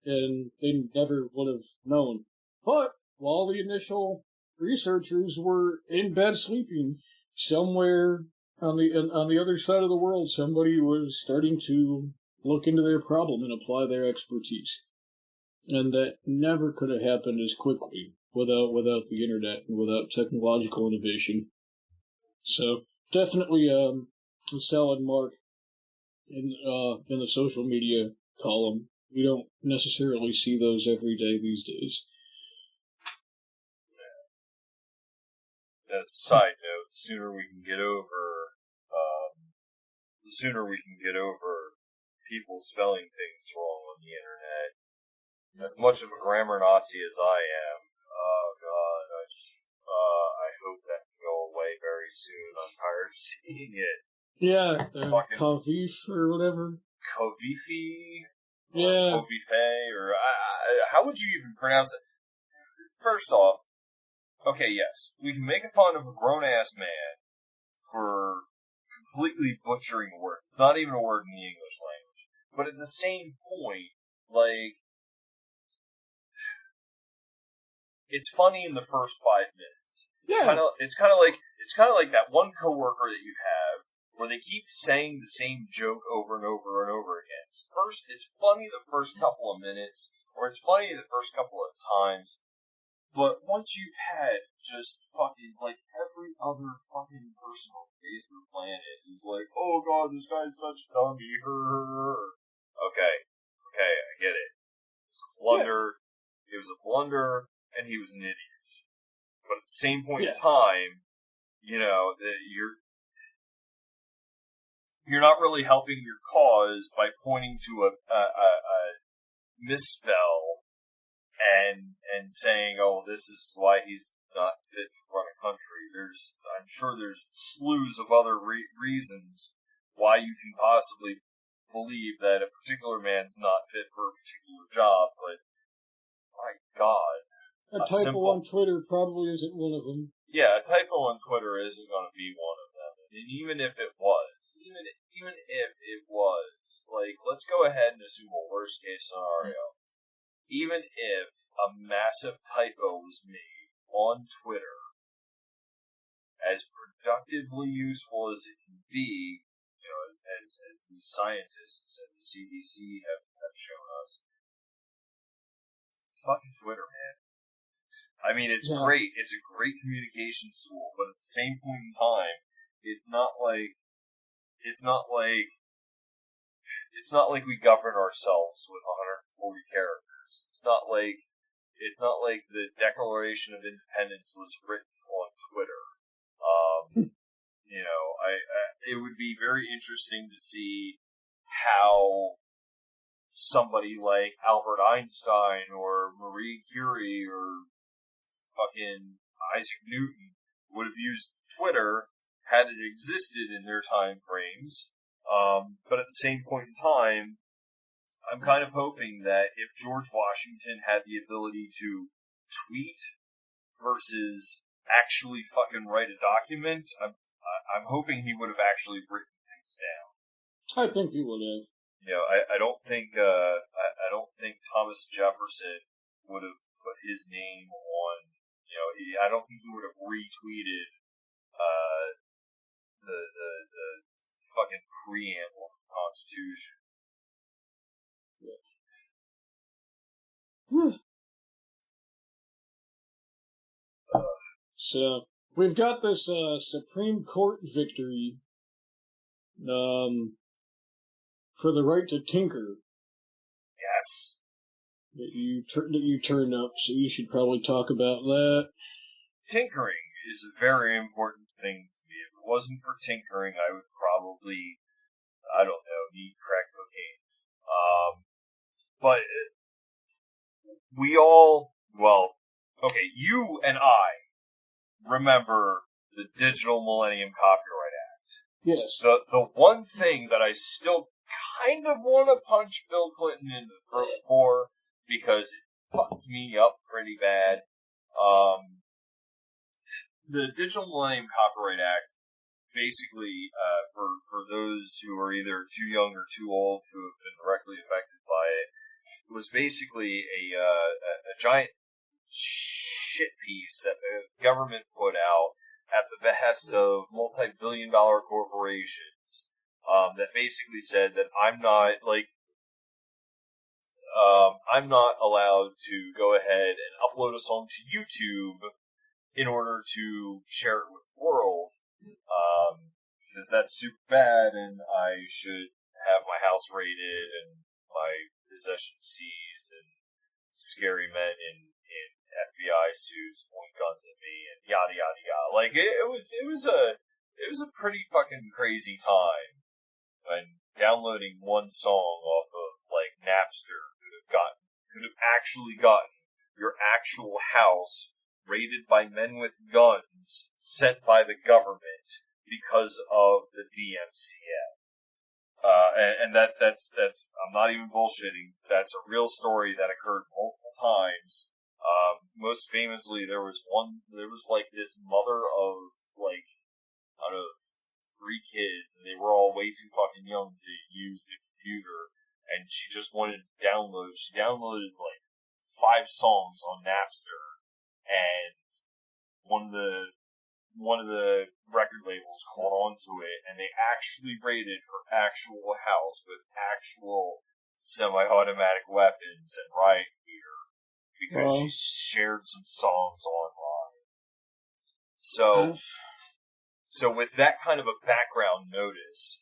and they never would have known. But while the initial researchers were in bed sleeping, somewhere on the other side of the world, somebody was starting to look into their problem and apply their expertise. And that never could have happened as quickly without the internet and without technological innovation. So definitely a solid mark in the social media column. We don't necessarily see those every day these days. As a side note, the sooner we can get over people spelling things wrong on the internet. As much of a grammar Nazi as I am, oh god, I hope that can go away very soon. I'm tired of seeing it. Yeah, Kavif or whatever. Kovifi? Yeah. Kovife, or how would you even pronounce it? First off, okay, yes, we can make fun of a grown-ass man for completely butchering a word. It's not even a word in the English language. But at the same point, like, it's funny in the first 5 minutes. Yeah. It's kind of like that one coworker that you have where they keep saying the same joke over and over and over again. It's funny the first couple of minutes, or it's funny the first couple of times, but once you've had just fucking, like, every other fucking person on the face of the planet is like, oh god, this guy's such a dummy, Okay, I get it. It was a blunder, and he was an idiot. But at the same point in time, that you're not really helping your cause by pointing to a misspell and saying, oh, this is why he's not fit to run a country. I'm sure there's slews of other reasons why you can possibly believe that a particular man's not fit for a particular job, but my god. A typo on Twitter probably isn't one of them. Yeah, a typo on Twitter isn't going to be one of them. And even if it was, like, let's go ahead and assume a worst case scenario. Even if a massive typo was made on Twitter, as productively useful as it can be, as the scientists and the CDC have shown us, it's fucking Twitter, man. I mean, it's great. It's a great communications tool, but at the same point in time, it's not like we govern ourselves with 140 characters. It's not like the Declaration of Independence was written on Twitter. It would be very interesting to see how somebody like Albert Einstein or Marie Curie or fucking Isaac Newton would have used Twitter had it existed in their time frames. But at the same point in time, I'm kind of hoping that if George Washington had the ability to tweet versus actually fucking write a document, I'm hoping he would have actually written things down. I think he would have. I don't think Thomas Jefferson would have put his name on. I don't think he would have retweeted the fucking preamble of the Constitution. So we've got this Supreme Court victory for the right to tinker. Yes. That you turned up, so you should probably talk about that. Tinkering is a very important thing to me. If it wasn't for tinkering, I would probably, I don't know, need crack cocaine. But we all, you and I remember the Digital Millennium Copyright Act. Yes. The one thing that I still kind of want to punch Bill Clinton in the throat for, because it fucked me up pretty bad, The Digital Millennium Copyright Act, basically, for those who are either too young or too old to have been directly affected by it, was basically a giant shit piece that the government put out at the behest of multi-billion-dollar corporations, that basically said that I'm not allowed to go ahead and upload a song to YouTube in order to share it with the world, because that's super bad, and I should have my house raided and my possessions seized, and scary men in FBI suits point guns at me, and yada yada yada. Like it was a pretty fucking crazy time when downloading one song off of like Napster could have actually gotten your actual house raided by men with guns sent by the government because of the DMCA. And that's I'm not even bullshitting. That's a real story that occurred multiple times. Most famously, there was like this mother of like, I don't know, 3 kids, and they were all way too fucking young to use the computer, and she just wanted to download. She downloaded like 5 songs on Napster, and one of the record labels caught on to it, and they actually raided her actual house with actual semi-automatic weapons and riot gear because she shared some songs online. So with that kind of a background notice,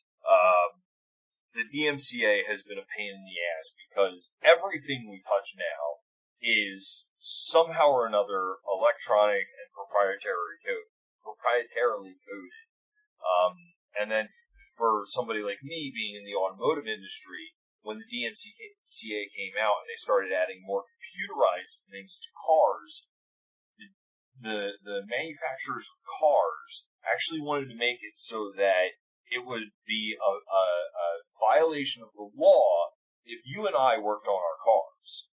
the DMCA has been a pain in the ass because everything we touch now is somehow or another electronic and proprietarily coded. And then for somebody like me being in the automotive industry, when the DMCA came out and they started adding more computerized things to cars, the manufacturers of cars actually wanted to make it so that it would be a violation of the law if you and I worked on our cars.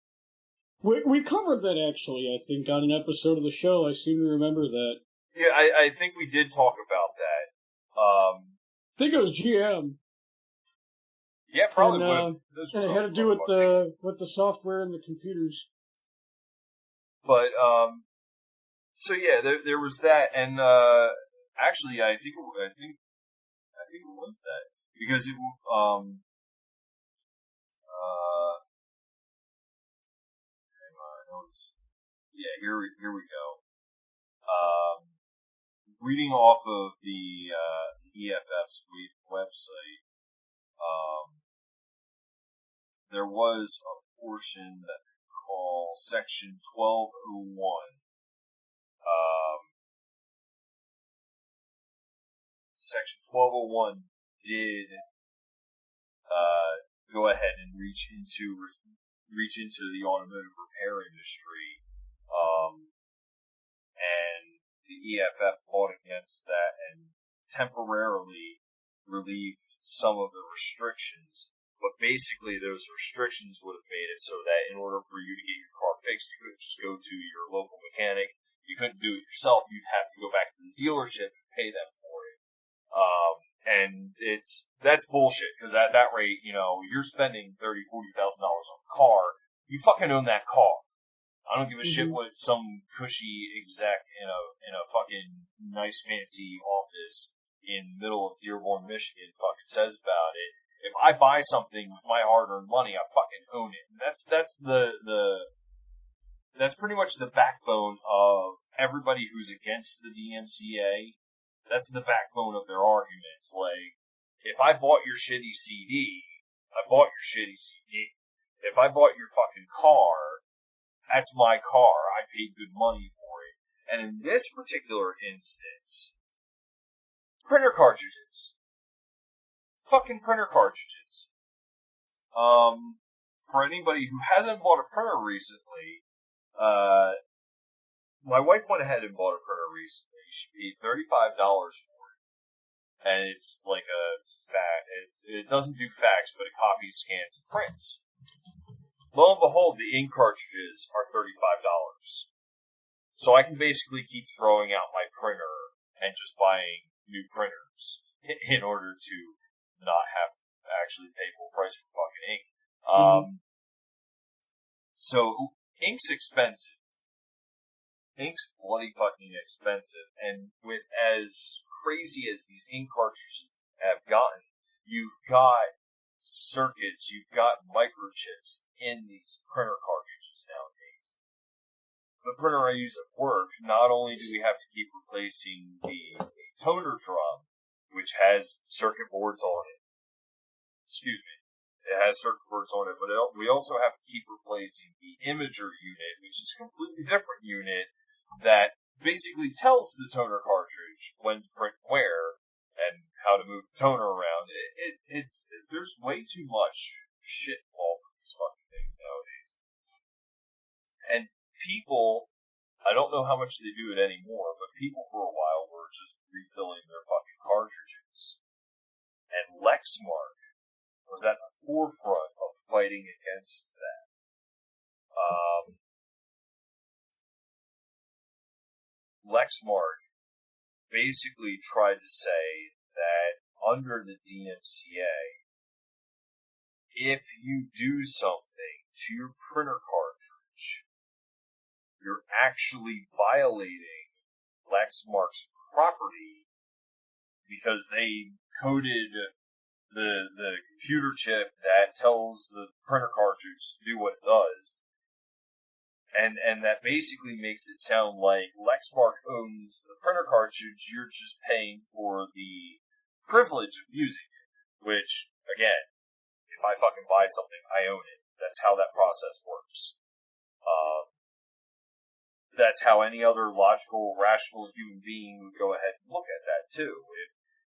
We covered that, actually, I think, on an episode of the show. I seem to remember that. Yeah, I think we did talk about that. I think it was GM. Yeah, probably and it had to do with the software and the computers. But, so yeah, there was that, and, actually, I think it was that. Because it, yeah, here we go. Reading off of the EFF's website, there was a portion that they call Section 1201. Section 1201 did go ahead and reach into the automotive repair industry, and the EFF fought against that and temporarily relieved some of the restrictions. But basically, those restrictions would have made it so that in order for you to get your car fixed, you couldn't just go to your local mechanic. You couldn't do it yourself. You'd have to go back to the dealership and pay them for it. And that's bullshit, because at that rate, you're spending $30,000-$40,000 on a car. You fucking own that car. I don't give a shit what some cushy exec in a fucking nice fancy office in the middle of Dearborn, Michigan fucking says about it. If I buy something with my hard-earned money, I fucking own it. And that's pretty much the backbone of everybody who's against the DMCA. That's the backbone of their arguments. Like, if I bought your shitty CD, I bought your shitty CD. If I bought your fucking car, that's my car. I paid good money for it. And in this particular instance, printer cartridges. Fucking printer cartridges. For anybody who hasn't bought a printer recently, my wife went ahead and bought a printer recently. She paid $35 for it. And it's like it doesn't do fax, but it copies, scans, and prints. Lo and behold, the ink cartridges are $35. So I can basically keep throwing out my printer and just buying new printers in order to not have to actually pay full price for fucking ink. So ink's expensive. Ink's bloody fucking expensive, and with as crazy as these ink cartridges have gotten, you've got circuits, you've got microchips in these printer cartridges nowadays. The printer I use at work, not only do we have to keep replacing the toner drum, which has circuit boards on it, it has circuit boards on it, but we also have to keep replacing the imager unit, which is a completely different unit that basically tells the toner cartridge when to print where and how to move the toner around. There's way too much shit involved with these fucking things nowadays. And people, I don't know how much they do it anymore, but people for a while were just refilling their fucking cartridges. And Lexmark was at the forefront of fighting against that. Lexmark basically tried to say that under the DMCA, if you do something to your printer cartridge, you're actually violating Lexmark's property because they coded the computer chip that tells the printer cartridge to do what it does. And that basically makes it sound like Lexmark owns the printer cartridge, you're just paying for the privilege of using it. Which, again, if I fucking buy something, I own it. That's how that process works. That's how any other logical, rational human being would go ahead and look at that, too.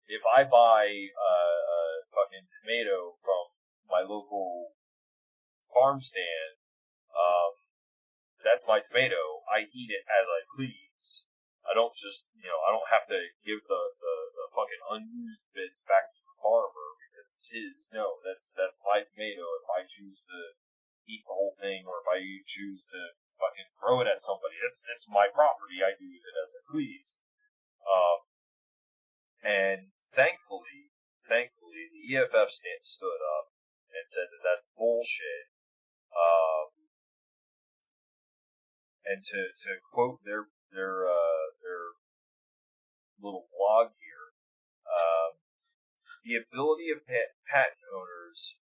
If I buy a fucking tomato from my local farm stand, that's my tomato. I eat it as I please. I don't just, I don't have to give the fucking unused bits back to the farmer because it's his. No, that's my tomato. If I choose to eat the whole thing or if I choose to fucking throw it at somebody, it's my property. I do with it as I please. And thankfully, the EFF stood up and said that that's bullshit. And to quote their little blog here, the ability of patent owners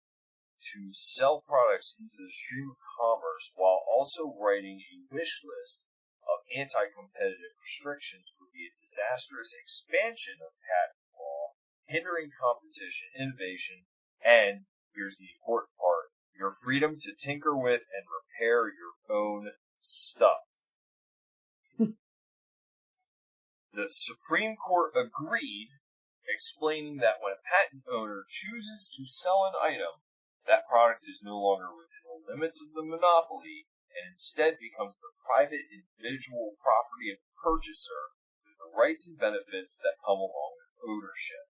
to sell products into the stream of commerce while also writing a wish list of anti-competitive restrictions would be a disastrous expansion of patent law, hindering competition, innovation, and, here's the important part, your freedom to tinker with and repair your own stuff. The Supreme Court agreed, explaining that when a patent owner chooses to sell an item, that product is no longer within the limits of the monopoly and instead becomes the private individual property of the purchaser with the rights and benefits that come along with ownership.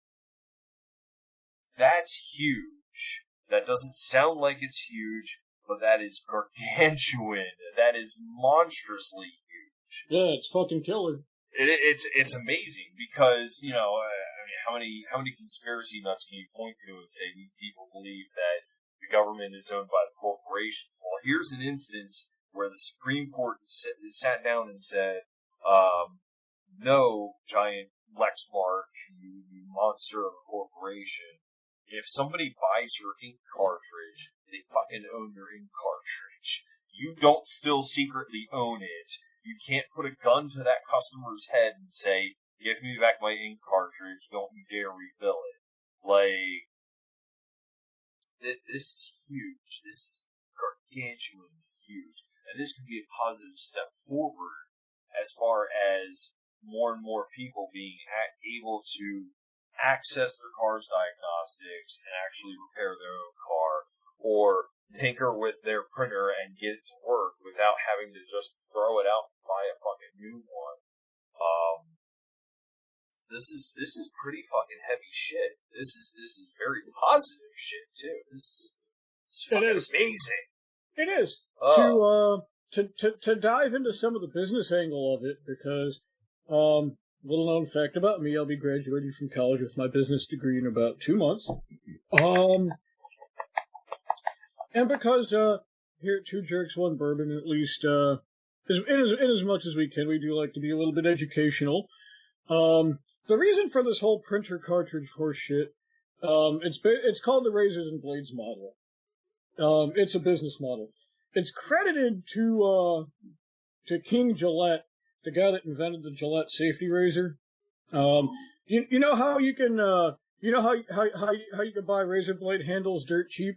That's huge. That doesn't sound like it's huge, but that is gargantuan. That is monstrously huge. Yeah, it's fucking killer. It's amazing because, how many conspiracy nuts can you point to and say these people believe that the government is owned by the corporations? Well, here's an instance where the Supreme Court sat down and said, no, giant Lexmark, you monster of a corporation. If somebody buys your ink cartridge, they fucking own your ink cartridge. You don't still secretly own it. You can't put a gun to that customer's head and say, give me back my ink cartridge, don't you dare refill it. This is huge. This is gargantuanly huge. And this could be a positive step forward as far as more and more people being able to access their car's diagnostics and actually repair their own car or tinker with their printer and get it to work without having to just throw it out and buy a fucking new one. This is pretty fucking heavy shit. This is very positive shit too. This is fucking amazing. It is. to dive into some of the business angle of it, because little known fact about me, I'll be graduating from college with my business degree in about 2 months. And because here at Two Jerks One Bourbon, at least in as much as we can, we do like to be a little bit educational. The reason for this whole printer cartridge horse shit, it's called the Razors and Blades model. It's a business model. It's credited to King Gillette, the guy that invented the Gillette safety razor. You know how you can you know how you can buy razor blade handles dirt cheap?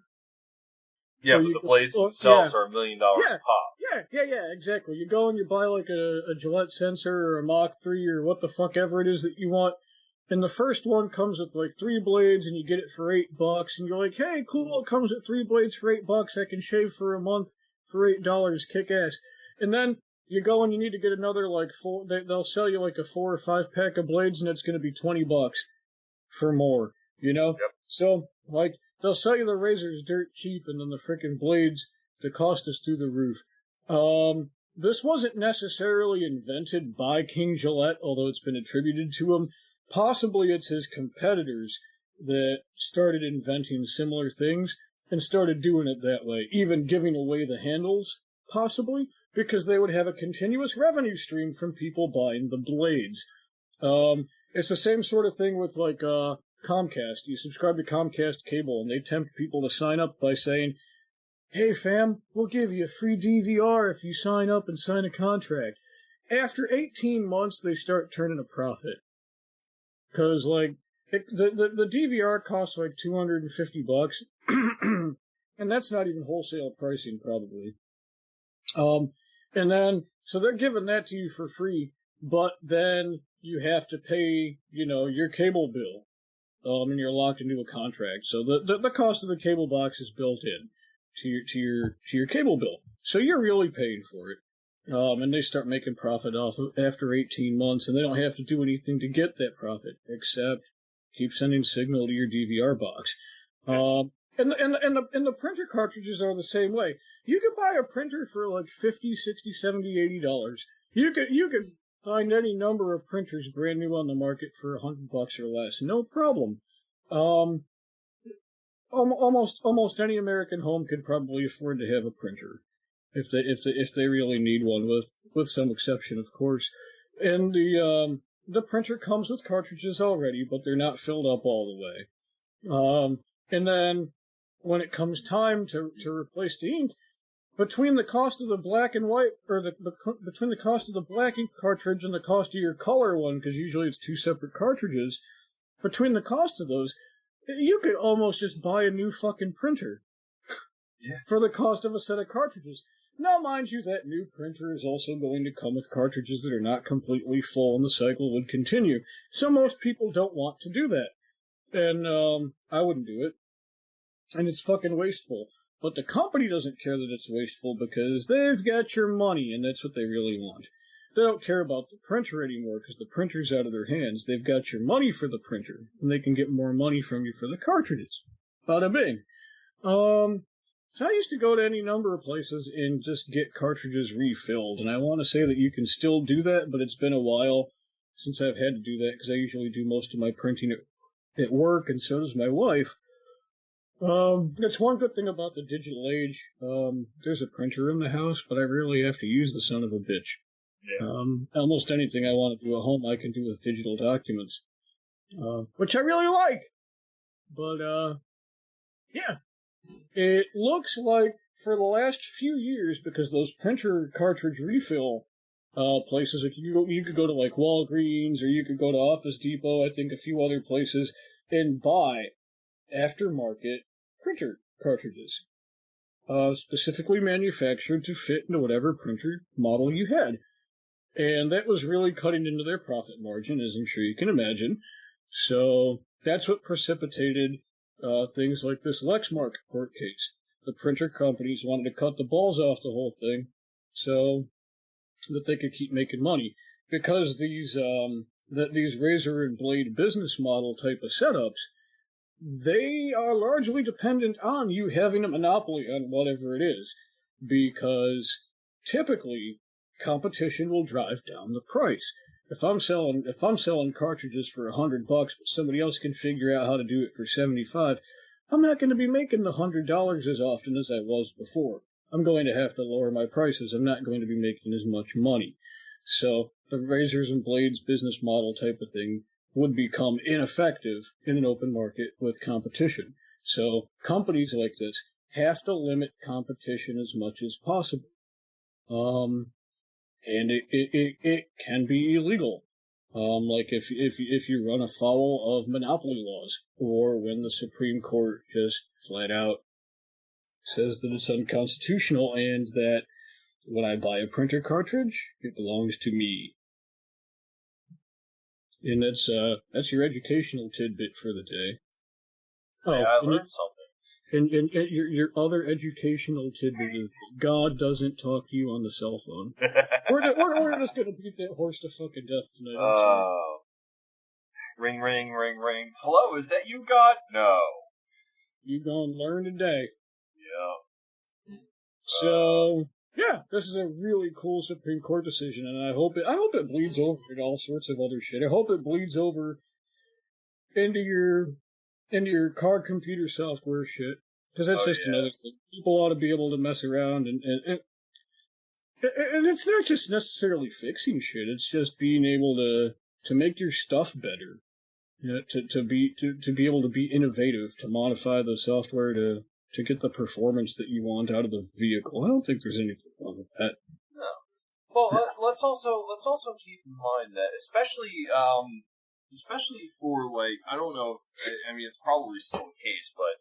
Yeah, but the blades themselves are $1 million a pop. Yeah, exactly. You go and you buy like a Gillette Sensor or a Mach 3 or what the fuck ever it is that you want. And the first one comes with like 3 blades and you get it for $8 and you're like, hey, cool, it comes with 3 blades for $8. I can shave for a month for $8, kick ass. And then you go and you need to get another like they'll sell you like a 4 or 5 pack of blades and it's going to be $20 for more, you know? Yep. So like, they'll sell you the razors dirt cheap, and then the frickin' blades, the cost is through the roof. This wasn't necessarily invented by King Gillette, although it's been attributed to him. Possibly it's his competitors that started inventing similar things and started doing it that way, even giving away the handles, possibly, because they would have a continuous revenue stream from people buying the blades. It's the same sort of thing with, like, Comcast. You subscribe to Comcast cable, and they tempt people to sign up by saying, hey, fam, we'll give you a free DVR if you sign up and sign a contract. After 18 months, they start turning a profit. Because, like, the DVR costs, like, $250, and that's not even wholesale pricing, probably. And then, so they're giving that to you for free, but then you have to pay, you know, your cable bill. And you're locked into a contract. So the cost of the cable box is built in to your cable bill. So you're really paying for it. And they start making profit off of after 18 months, and they don't have to do anything to get that profit except keep sending signal to your DVR box. And the printer cartridges are the same way. You could buy a printer for like $50, $60, $70, $80. You could find any number of printers brand new on the market for $100 or less, no problem. Almost any American home could probably afford to have a printer, if they really need one, with some exception, of course. And the printer comes with cartridges already, but they're not filled up all the way. And then when it comes time to replace the ink, between the cost of the black and white, or between the cost of the black ink cartridge and the cost of your color one, because usually it's 2 separate cartridges, between the cost of those, you could almost just buy a new fucking printer. Yeah. For the cost of a set of cartridges. Now, mind you, that new printer is also going to come with cartridges that are not completely full, and the cycle would continue. So most people don't want to do that. And I wouldn't do it. And it's fucking wasteful. But the company doesn't care that it's wasteful because they've got your money, and that's what they really want. They don't care about the printer anymore because the printer's out of their hands. They've got your money for the printer, and they can get more money from you for the cartridges. Bada bing. So I used to go to any number of places and just get cartridges refilled, and I want to say that you can still do that, but it's been a while since I've had to do that because I usually do most of my printing at work, and so does my wife. That's one good thing about the digital age. There's a printer in the house, but I rarely have to use the son of a bitch. Yeah. Almost anything I want to do at home I can do with digital documents. Which I really like. But, yeah. It looks like for the last few years, because those printer cartridge refill places, like you could go to like Walgreens, or you could go to Office Depot, I think a few other places, and buy aftermarket printer cartridges, specifically manufactured to fit into whatever printer model you had. And that was really cutting into their profit margin, as I'm sure you can imagine. So that's what precipitated things like this Lexmark court case. The printer companies wanted to cut the balls off the whole thing so that they could keep making money. Because these razor and blade business model type of setups, they are largely dependent on you having a monopoly on whatever it is. Because typically competition will drive down the price. If I'm selling cartridges for $100, but somebody else can figure out how to do it for 75, I'm not going to be making the $100 as often as I was before. I'm going to have to lower my prices. I'm not going to be making as much money. So the razors and blades business model type of thing would become ineffective in an open market with competition. So companies like this have to limit competition as much as possible. And it can be illegal. Like if you run afoul of monopoly laws, or when the Supreme Court just flat out says that it's unconstitutional and that when I buy a printer cartridge, it belongs to me. And that's your educational tidbit for the day. Today I learned something. And your other educational tidbit is that God doesn't talk to you on the cell phone. We're just gonna beat that horse to fucking death tonight. Ring, ring, ring, ring. Hello, is that you, God? No. You gonna learn today. Yeah. So yeah, this is a really cool Supreme Court decision, and I hope it bleeds over into all sorts of other shit. I hope it bleeds over into your car computer software shit, because that's just another thing. People ought to be able to mess around, and it's not just necessarily fixing shit. It's just being able to make your stuff better. You know, to be able to be innovative, to modify the software to get the performance that you want out of the vehicle. I don't think there's anything wrong with that. No. Well, let's also keep in mind that especially for, like, I don't know if, I mean, it's probably still the case, but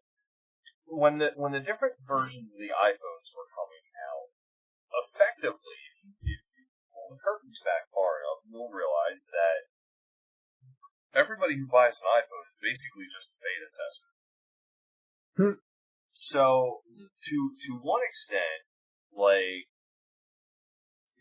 when the different versions of the iPhones were coming out, effectively, if you pull the curtains back far enough, you'll realize that everybody who buys an iPhone is basically just a beta tester. So, to one extent, like,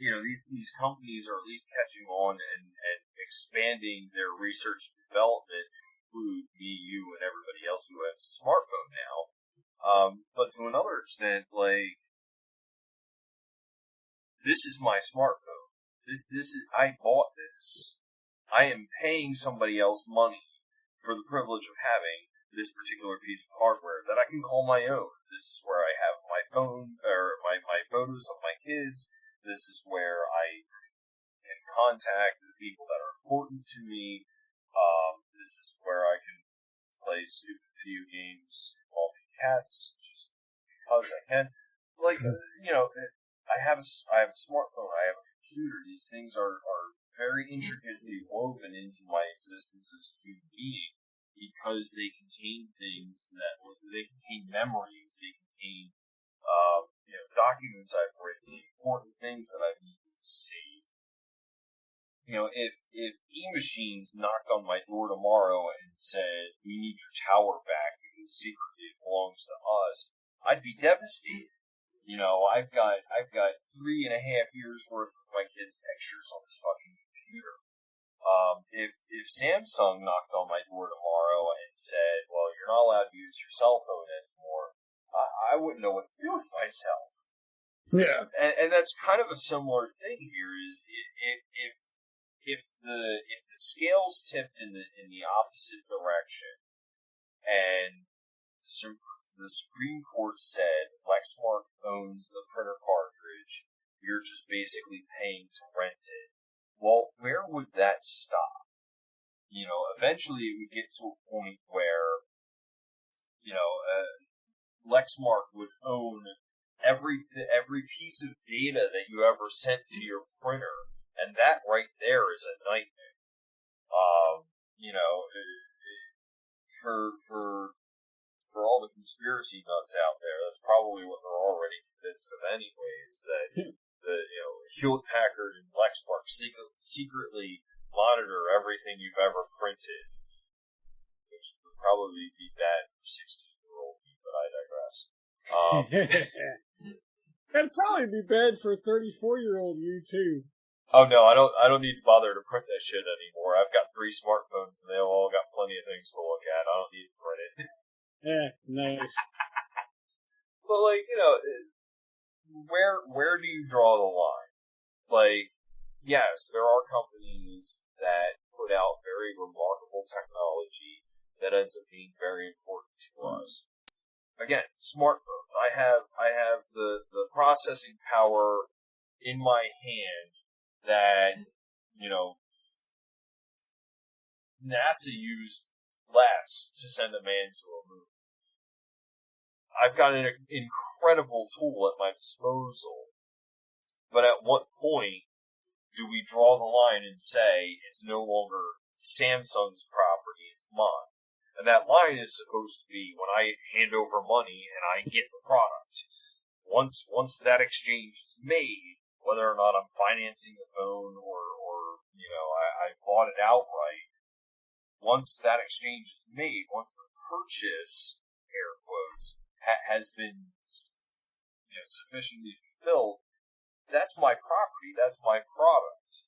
you know, these companies are at least catching on and expanding their research and development to include me, you, and everybody else who has a smartphone now. But to another extent, like, this is my smartphone. This is, I bought this. I am paying somebody else money for the privilege of having this particular piece of hardware that I can call my own. This is where I have my phone, or my photos of my kids. This is where I can contact the people that are important to me. This is where I can play stupid video games involving cats just because I can. Like, you know, I have a smartphone, I have a computer. These things are very intricately woven into my existence as a human being because they contain things they contain memories, they contain you know, documents I've written, important things that I've needed to save. You know, if E-Machines knocked on my door tomorrow and said, "We need your tower back because secretly it belongs to us," I'd be devastated. You know, I've got 3.5 years worth of my kids' pictures on this fucking computer. If Samsung knocked on my door tomorrow and said, "Well, you're not allowed to use your cell phone anymore," I wouldn't know what to do with myself. Yeah, and that's kind of a similar thing here. Is if the scales tipped in the opposite direction, and the Supreme Court said Lexmark owns the printer cartridge, you're just basically paying to rent it. Well, where would that stop? You know, eventually it would get to a point where, you know, Lexmark would own every piece of data that you ever sent to your printer, and that right there is a nightmare. You know, for all the conspiracy nuts out there, that's probably what they're already convinced of, anyways. That Hewlett Packard and Lexmark secretly monitor everything you've ever printed, which would probably be bad for 16-year-old me, but I digress. That'd probably be bad for 34-year-old you too. Oh no, I don't need to bother to print that shit anymore. I've got 3 smartphones and they've all got plenty of things to look at. I don't need to print it. Yeah, nice. But, like, you know, where do you draw the line? Like, yes, there are companies that put out very remarkable technology that ends up being very important to us. Again, smartphones. I have the processing power in my hand that, NASA used less to send a man to a moon. I've got an incredible tool at my disposal, but at what point do we draw the line and say it's no longer Samsung's property, it's mine? And that line is supposed to be when I hand over money and I get the product. Once that exchange is made, whether or not I'm financing the phone or I bought it outright, once that exchange is made, once the purchase, air quotes, has been sufficiently fulfilled, that's my property, that's my product.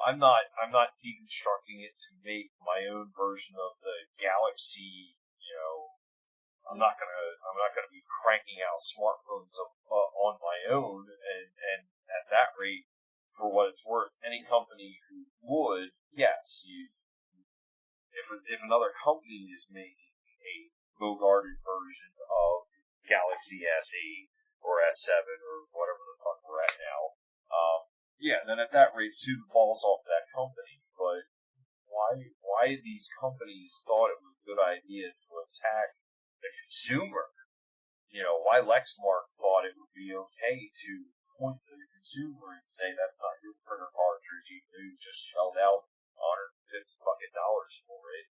I'm not deconstructing it to make my own version of the Galaxy. I'm not gonna be cranking out smartphones on my own, and at that rate, for what it's worth, any company who would, yes, if another company is making a Bogarted version of Galaxy S8 or S7 or whatever the fuck we're at now, then at that rate, sue the balls off that company. But why these companies thought it was a good idea to attack the consumer? Why Lexmark thought it would be okay to point to the consumer and say that's not your printer cartridge, even though you just shelled out $150 for it.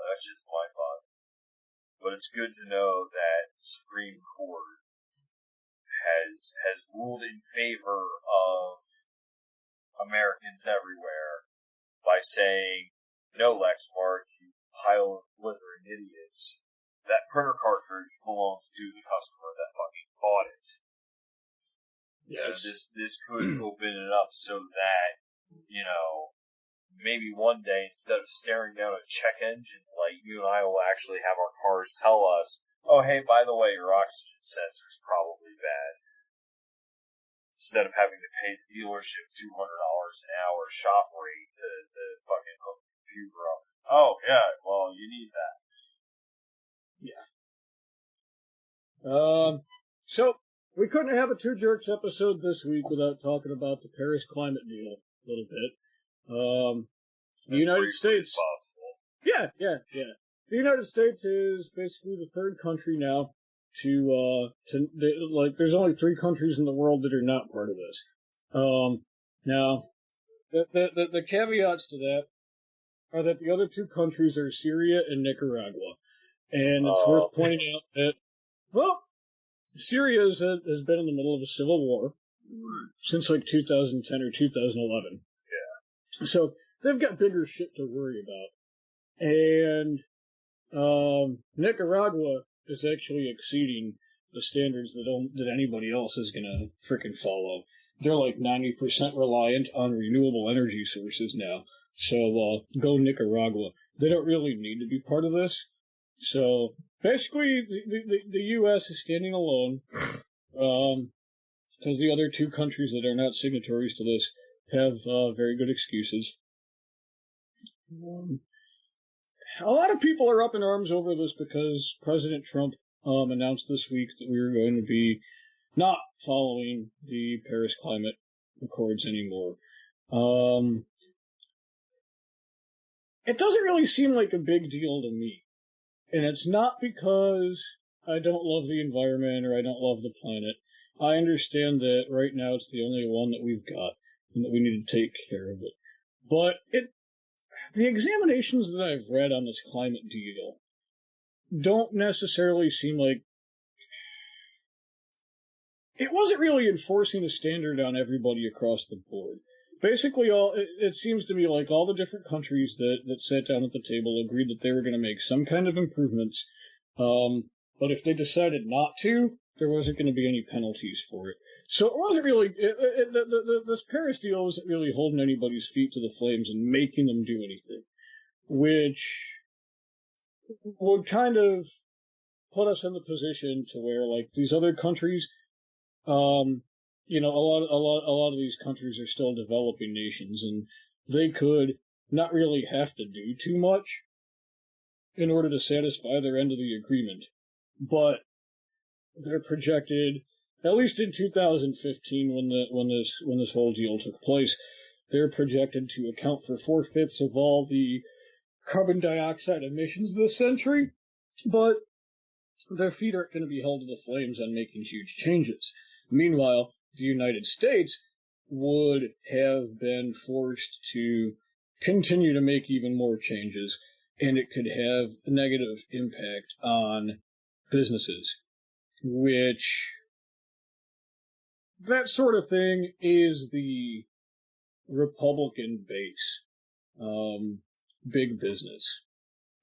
That's just my thought. But it's good to know that the Supreme Court has ruled in favor of Americans everywhere by saying, no, Lexmark, you pile of blithering idiots. That printer cartridge belongs to the customer that fucking bought it. Yes. This could open it up so that, maybe one day, instead of staring down a check engine light, you and I will actually have our cars tell us, oh, hey, by the way, your oxygen sensor's probably bad. Instead of having to pay the dealership $200 an hour shop rate to fucking hook the computer up. Oh, yeah, well, you need that. Yeah. So, we couldn't have a Two Jerks episode this week without talking about the Paris climate deal a little bit. The United States. Possible. Yeah. The United States is basically the third country now there's only 3 countries in the world that are not part of this. Now, the caveats to that are that the other 2 countries are Syria and Nicaragua. And it's worth pointing out that, Syria has been in the middle of a civil war since 2010 or 2011. Yeah. So they've got bigger shit to worry about. And Nicaragua is actually exceeding the standards that anybody else is gonna frickin' follow. They're 90% reliant on renewable energy sources now. So go Nicaragua. They don't really need to be part of this. So basically, the U.S. is standing alone, because the other 2 countries that are not signatories to this have very good excuses. A lot of people are up in arms over this because President Trump announced this week that we were going to be not following the Paris Climate Accords anymore. It doesn't really seem like a big deal to me. And it's not because I don't love the environment or I don't love the planet. I understand that right now it's the only one that we've got and that we need to take care of it. But the examinations that I've read on this climate deal don't necessarily seem like it wasn't really enforcing a standard on everybody across the board. Basically, it seems to me like all the different countries that sat down at the table agreed that they were going to make some kind of improvements, but if they decided not to, there wasn't going to be any penalties for it. So it wasn't really, this Paris deal wasn't really holding anybody's feet to the flames and making them do anything, which would kind of put us in the position to where, like, these other countries, you know, a lot of these countries are still developing nations, and they could not really have to do too much in order to satisfy their end of the agreement. But they're projected, at least in 2015, when this whole deal took place, they're projected to account for 4/5 of all the carbon dioxide emissions this century. But their feet aren't going to be held to the flames on making huge changes. Meanwhile, the United States would have been forced to continue to make even more changes, and it could have a negative impact on businesses, which, that sort of thing is the Republican base. Big business,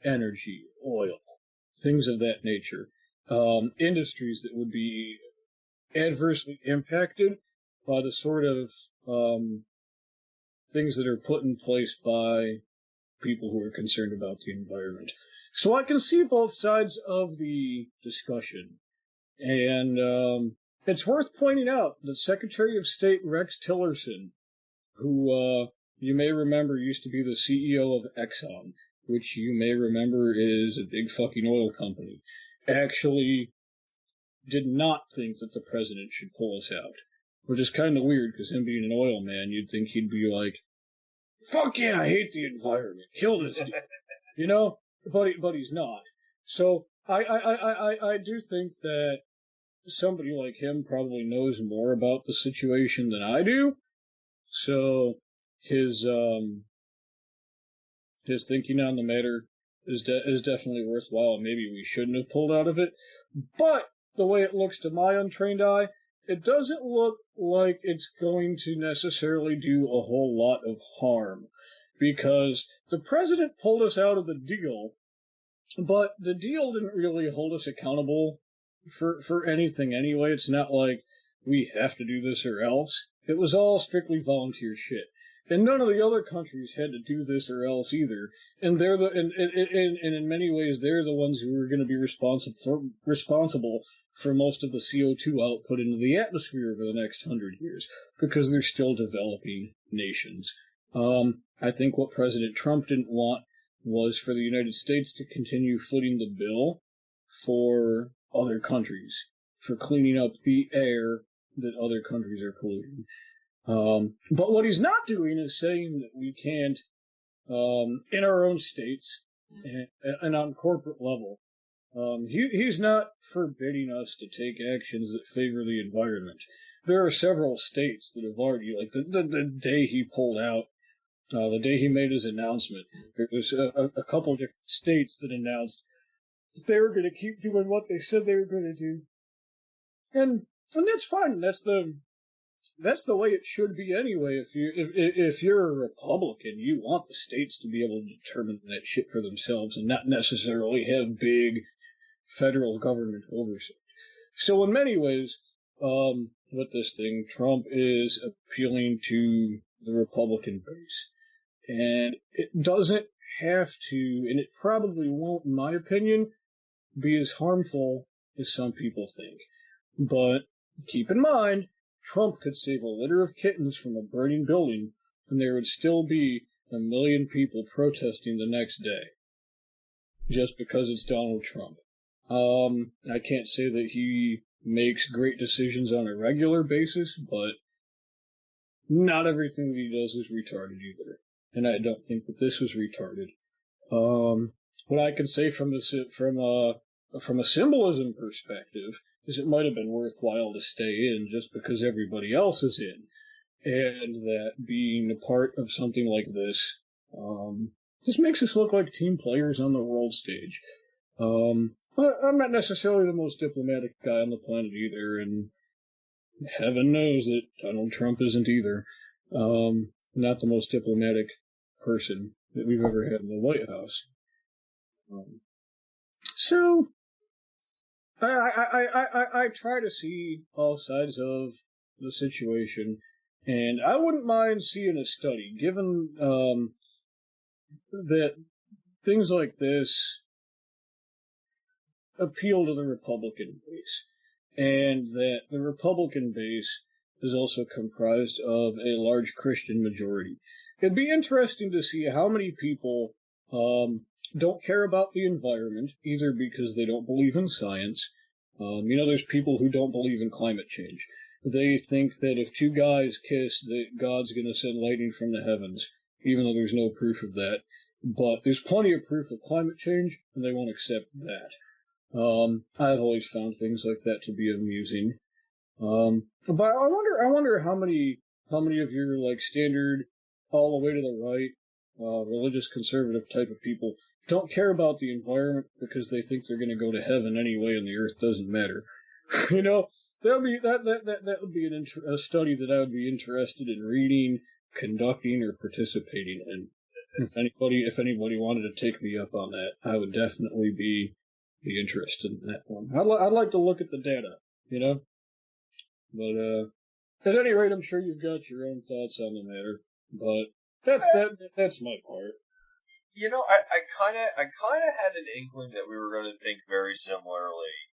energy, oil, things of that nature. Industries that would be adversely impacted by the sort of things that are put in place by people who are concerned about the environment. So I can see both sides of the discussion. And it's worth pointing out that Secretary of State Rex Tillerson, who you may remember used to be the CEO of Exxon, which you may remember is a big fucking oil company, actually did not think that the president should pull us out. Which is kind of weird, because him being an oil man, you'd think he'd be like, fuck yeah, I hate the environment, kill this dude. You know? But he's not. So I do think that somebody like him probably knows more about the situation than I do. So his thinking on the matter is definitely worthwhile. Maybe we shouldn't have pulled out of it. But the way it looks to my untrained eye, it doesn't look like it's going to necessarily do a whole lot of harm, because the president pulled us out of the deal, but the deal didn't really hold us accountable for anything anyway. It's not like we have to do this or else. It was all strictly volunteer shit. And none of the other countries had to do this or else either. And they're and in many ways, they're the ones who are going to be responsible for most of the CO2 output into the atmosphere over the next 100 years, because they're still developing nations. I think what President Trump didn't want was for the United States to continue footing the bill for other countries, for cleaning up the air that other countries are polluting. But what he's not doing is saying that we can't, in our own states and on corporate level, he's not forbidding us to take actions that favor the environment. There are several states that have already, like the day he pulled out, the day he made his announcement, there was a couple different states that announced that they were going to keep doing what they said they were going to do. And that's fine. That's the way it should be anyway. If you're a Republican, you want the states to be able to determine that shit for themselves and not necessarily have big federal government oversight. So in many ways, with this thing, Trump is appealing to the Republican base. And it doesn't have to, and it probably won't, in my opinion, be as harmful as some people think. But keep in mind, Trump could save a litter of kittens from a burning building, and there would still be 1 million people protesting the next day, just because it's Donald Trump. I can't say that he makes great decisions on a regular basis, but not everything that he does is retarded either. And I don't think that this was retarded. What I can say from a symbolism perspective is it might have been worthwhile to stay in just because everybody else is in, and that being a part of something like this just makes us look like team players on the world stage. I'm not necessarily the most diplomatic guy on the planet either, and heaven knows that Donald Trump isn't either. Not the most diplomatic person that we've ever had in the White House. So I try to see all sides of the situation, and I wouldn't mind seeing a study, given that things like this, appeal to the Republican base, and that the Republican base is also comprised of a large Christian majority. It'd be interesting to see how many people don't care about the environment, either because they don't believe in science. There's people who don't believe in climate change. They think that if two guys kiss, that God's going to send lightning from the heavens, even though there's no proof of that. But there's plenty of proof of climate change, and they won't accept that. I've always found things like that to be amusing. But I wonder how many of your like standard all the way to the right, religious conservative type of people don't care about the environment because they think they're going to go to heaven anyway, and the earth doesn't matter. That would be a study that I would be interested in reading, conducting, or participating in. If anybody wanted to take me up on that, I would definitely be interested in that one. I'd like to look at the data, But at any rate, I'm sure you've got your own thoughts on the matter. But that's my part. I kind of had an inkling that we were going to think very similarly,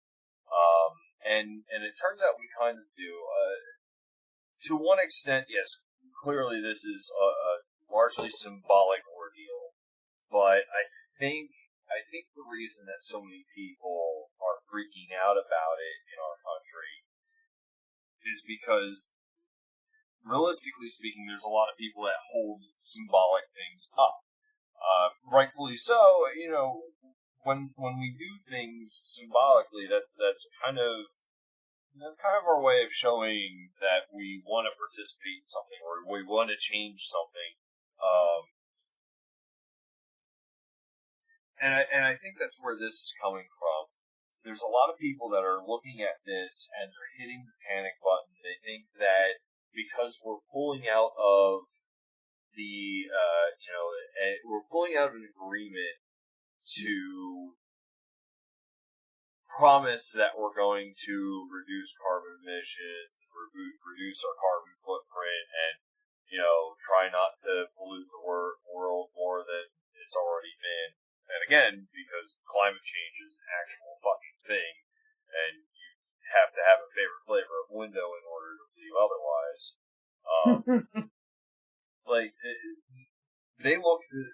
and it turns out we kind of do. To one extent, yes, clearly this is a largely symbolic ordeal, but I think the reason that so many people are freaking out about it in our country is because, realistically speaking, there's a lot of people that hold symbolic things up. Rightfully so, when we do things symbolically, that's kind of our way of showing that we want to participate in something or we want to change something. And I think that's where this is coming from. There's a lot of people that are looking at this and they're hitting the panic button. They think that because we're pulling out of we're pulling out of an agreement to promise that we're going to reduce carbon emissions, reduce our carbon footprint, and try not to pollute the world more than it's already been. And again, because climate change is an actual fucking thing, and you have to have a favorite flavor of window in order to believe otherwise.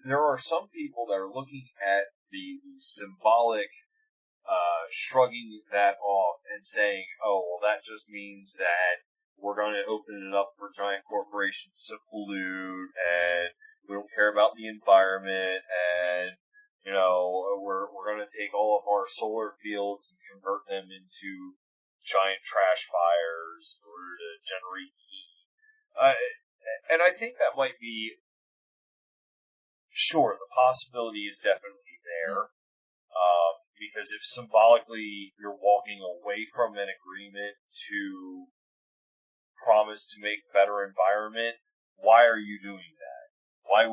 There are some people that are looking at the symbolic, shrugging that off and saying, oh, well, that just means that we're going to open it up for giant corporations to pollute, and we don't care about the environment, and we're going to take all of our solar fields and convert them into giant trash fires in order to generate heat. And I think that might be, sure, the possibility is definitely there. Because if symbolically you're walking away from an agreement to promise to make a better environment, why are you doing that? Why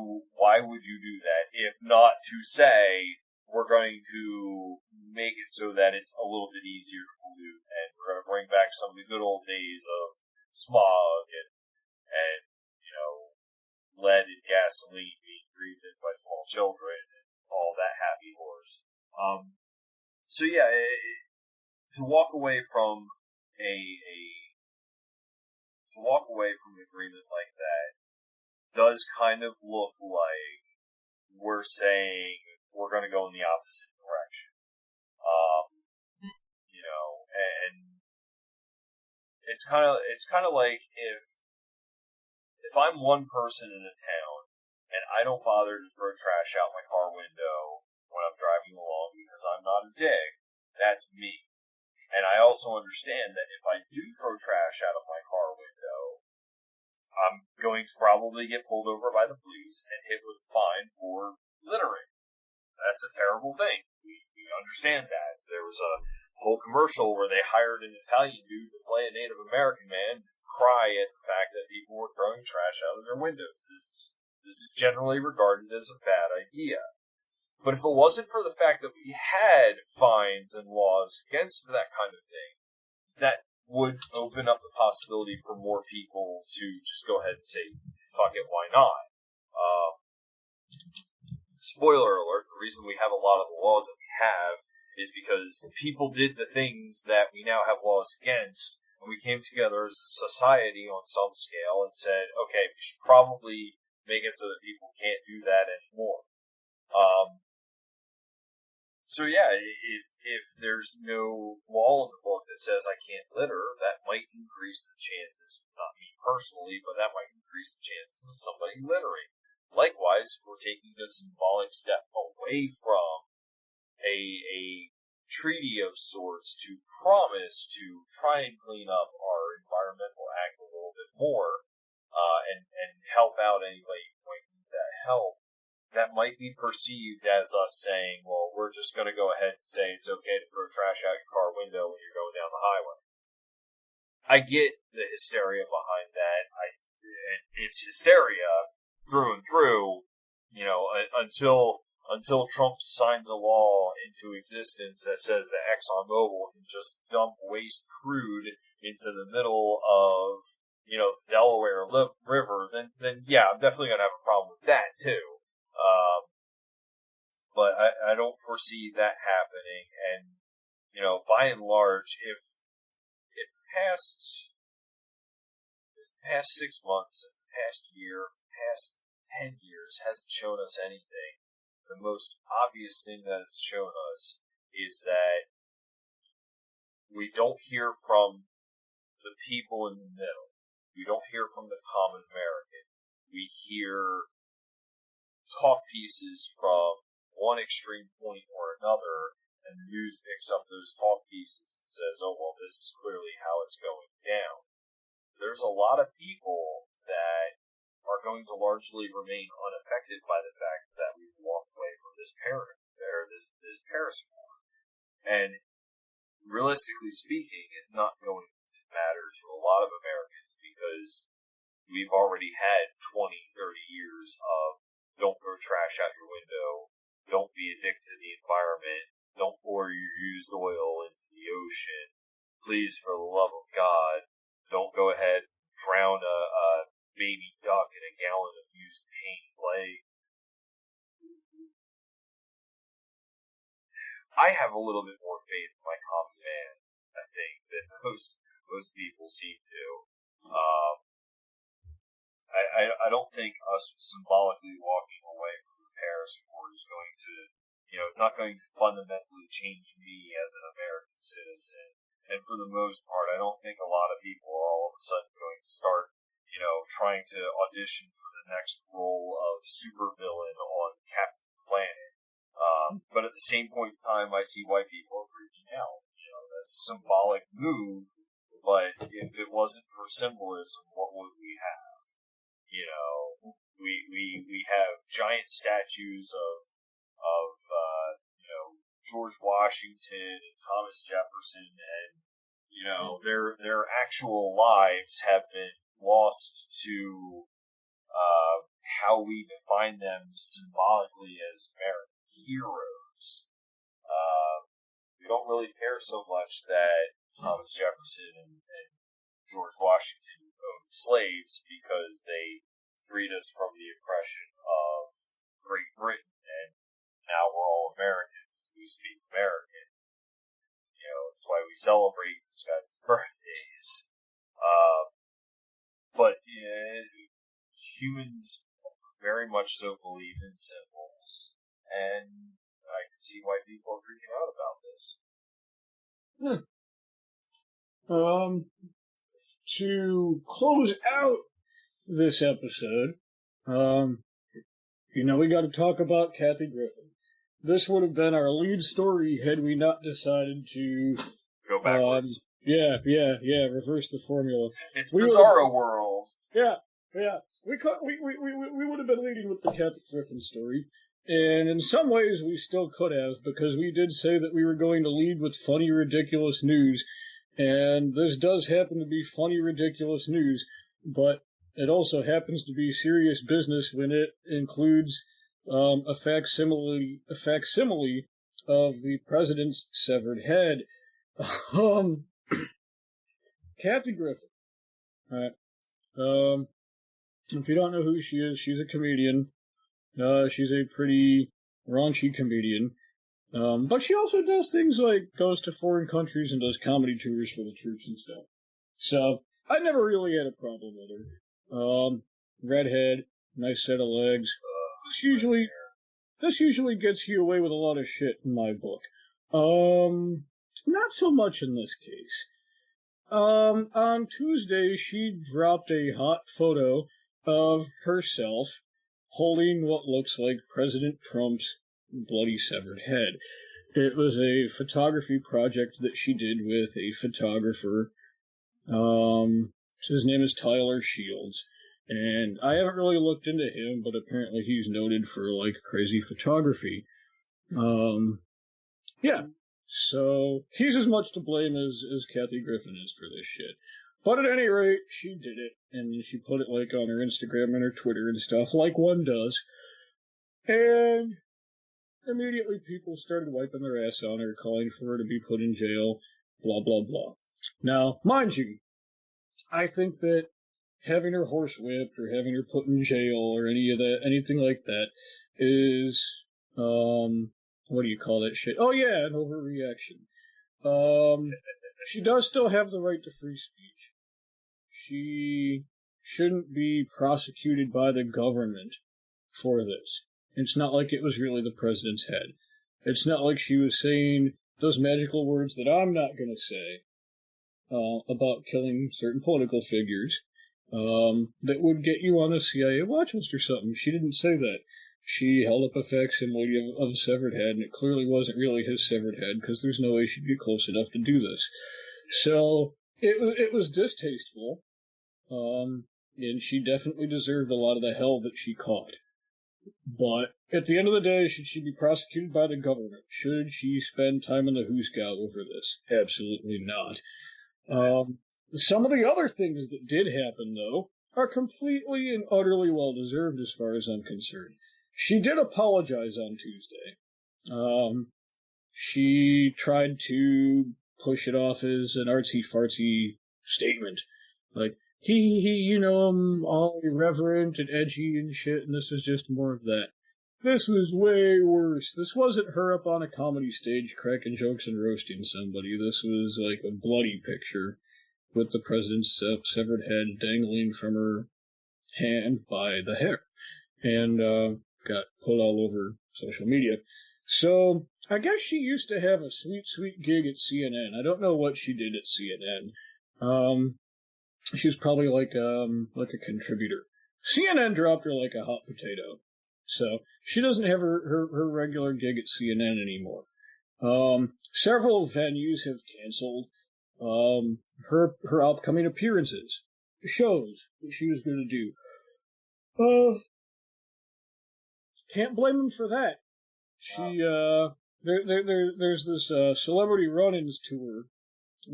would you do that if not to say we're going to make it so that it's a little bit easier to pollute and we're going to bring back some of the good old days of smog and lead and gasoline being breathed in by small children and all that happy horse. So yeah, to walk away from an agreement like that does kind of look like we're saying we're going to go in the opposite direction. And it's kind of like if I'm one person in a town and I don't bother to throw trash out my car window when I'm driving along because I'm not a dick, that's me. And I also understand that if I do throw trash out of my car window, I'm going to probably get pulled over by the police and hit with a fine for littering. That's a terrible thing. We understand that. There was a whole commercial where they hired an Italian dude to play a Native American man cry at the fact that people were throwing trash out of their windows. This is generally regarded as a bad idea. But if it wasn't for the fact that we had fines and laws against that kind of thing, that would open up the possibility for more people to just go ahead and say, fuck it, why not? Spoiler alert, the reason we have a lot of the laws that we have is because people did the things that we now have laws against, and we came together as a society on some scale and said, okay, we should probably make it so that people can't do that anymore. So yeah, if there's no law in the book that says I can't litter, that might increase the chances, not me personally, but that might increase the chances of somebody littering. Likewise, if we're taking a symbolic step away from a treaty of sorts to promise to try and clean up our environmental act a little bit more, and help out anybody who might need that help, that might be perceived as us saying, well, we're just going to go ahead and say it's okay to throw trash out your car window when you're going down the highway. I get the hysteria behind that. It's hysteria through and through, until Trump signs a law into existence that says that ExxonMobil can just dump waste crude into the middle of, Delaware River, then yeah, I'm definitely going to have a problem with that too. But I don't foresee that happening, and, by and large, if the past 6 months, if the past year, if the past 10 years hasn't shown us anything, the most obvious thing that it's shown us is that we don't hear from the people in the middle. We don't hear from the common American. We hear talk pieces from one extreme point or another, and the news picks up those talk pieces and says, oh, well, this is clearly how it's going down. There's a lot of people that are going to largely remain unaffected by the fact that we've walked away from this Paris Accord. And realistically speaking, it's not going to matter to a lot of Americans because we've already had 20, 30 years of don't throw trash out your window, don't be a dick to the environment, don't pour your used oil into the ocean, please, for the love of God, don't go ahead and drown a baby duck in a gallon of used paint. I have a little bit more faith in my common man, I think, than most people seem to. I don't think us symbolically walking away from the Paris Accord is going to, it's not going to fundamentally change me as an American citizen. And for the most part, I don't think a lot of people are all of a sudden going to start, trying to audition for the next role of supervillain on Captain Planet. But at the same point in time, I see why people are freaking out. That's a symbolic move, but if it wasn't for symbolism, what would we have? We have giant statues of George Washington and Thomas Jefferson, and their actual lives have been lost to how we define them symbolically as American heroes. We don't really care so much that Thomas Jefferson and George Washington owned slaves because they freed us from the oppression of Great Britain, and now we're all Americans. We speak American. That's why we celebrate these guys' birthdays. But humans very much so believe in symbols, and I can see why people are freaking out about this. To close out this episode, we got to talk about Kathy Griffin. This would have been our lead story had we not decided to go backwards. Reverse the formula. It's Bizarro World. Yeah. We would have been leading with the Kathy Griffin story, and in some ways we still could have, because we did say that we were going to lead with funny, ridiculous news, and this does happen to be funny, ridiculous news, but it also happens to be serious business when it includes a facsimile of the president's severed head. Kathy Griffin. Alright. If you don't know who she is, she's a comedian. She's a pretty raunchy comedian. But she also does things like goes to foreign countries and does comedy tours for the troops and stuff. So I never really had a problem with her. Redhead, nice set of legs. This usually gets you away with a lot of shit in my book. Not so much in this case. On Tuesday, she dropped a hot photo of herself holding what looks like President Trump's bloody severed head. It was a photography project that she did with a photographer. His name is Tyler Shields. And I haven't really looked into him, but apparently he's noted for, like, crazy photography. Yeah. So, he's as much to blame as Kathy Griffin is for this shit. But at any rate, she did it, and she put it, like, on her Instagram and her Twitter and stuff, like one does. And immediately people started wiping their ass on her, calling for her to be put in jail, blah, blah, blah. Now, mind you, I think that having her horse whipped or having her put in jail or anything like that is, what do you call that shit? Oh yeah, an overreaction. She does still have the right to free speech. She shouldn't be prosecuted by the government for this. It's not like it was really the president's head. It's not like she was saying those magical words that I'm not gonna say, about killing certain political figures, that would get you on a CIA watch list or something. She didn't say that. She held up a facsimile of a severed head, and it clearly wasn't really his severed head, because there's no way she'd get close enough to do this. So, it was distasteful, and she definitely deserved a lot of the hell that she caught. But, at the end of the day, should she be prosecuted by the government? Should she spend time in the Hooskow over this? Absolutely not. Some of the other things that did happen, though, are completely and utterly well-deserved as far as I'm concerned. She did apologize on Tuesday. She tried to push it off as an artsy-fartsy statement. Like, I'm all irreverent and edgy and shit, and this is just more of that. This was way worse. This wasn't her up on a comedy stage cracking jokes and roasting somebody. This was like a bloody picture with the president's severed head dangling from her hand by the hair. And, got put all over social media. So, I guess she used to have a sweet, sweet gig at CNN. I don't know what she did at CNN. She was probably like a contributor. CNN dropped her like a hot potato. So, she doesn't have her regular gig at CNN anymore. Several venues have canceled, her upcoming appearances, shows that she was going to do. Can't blame him for that. She, there's this, celebrity run-ins tour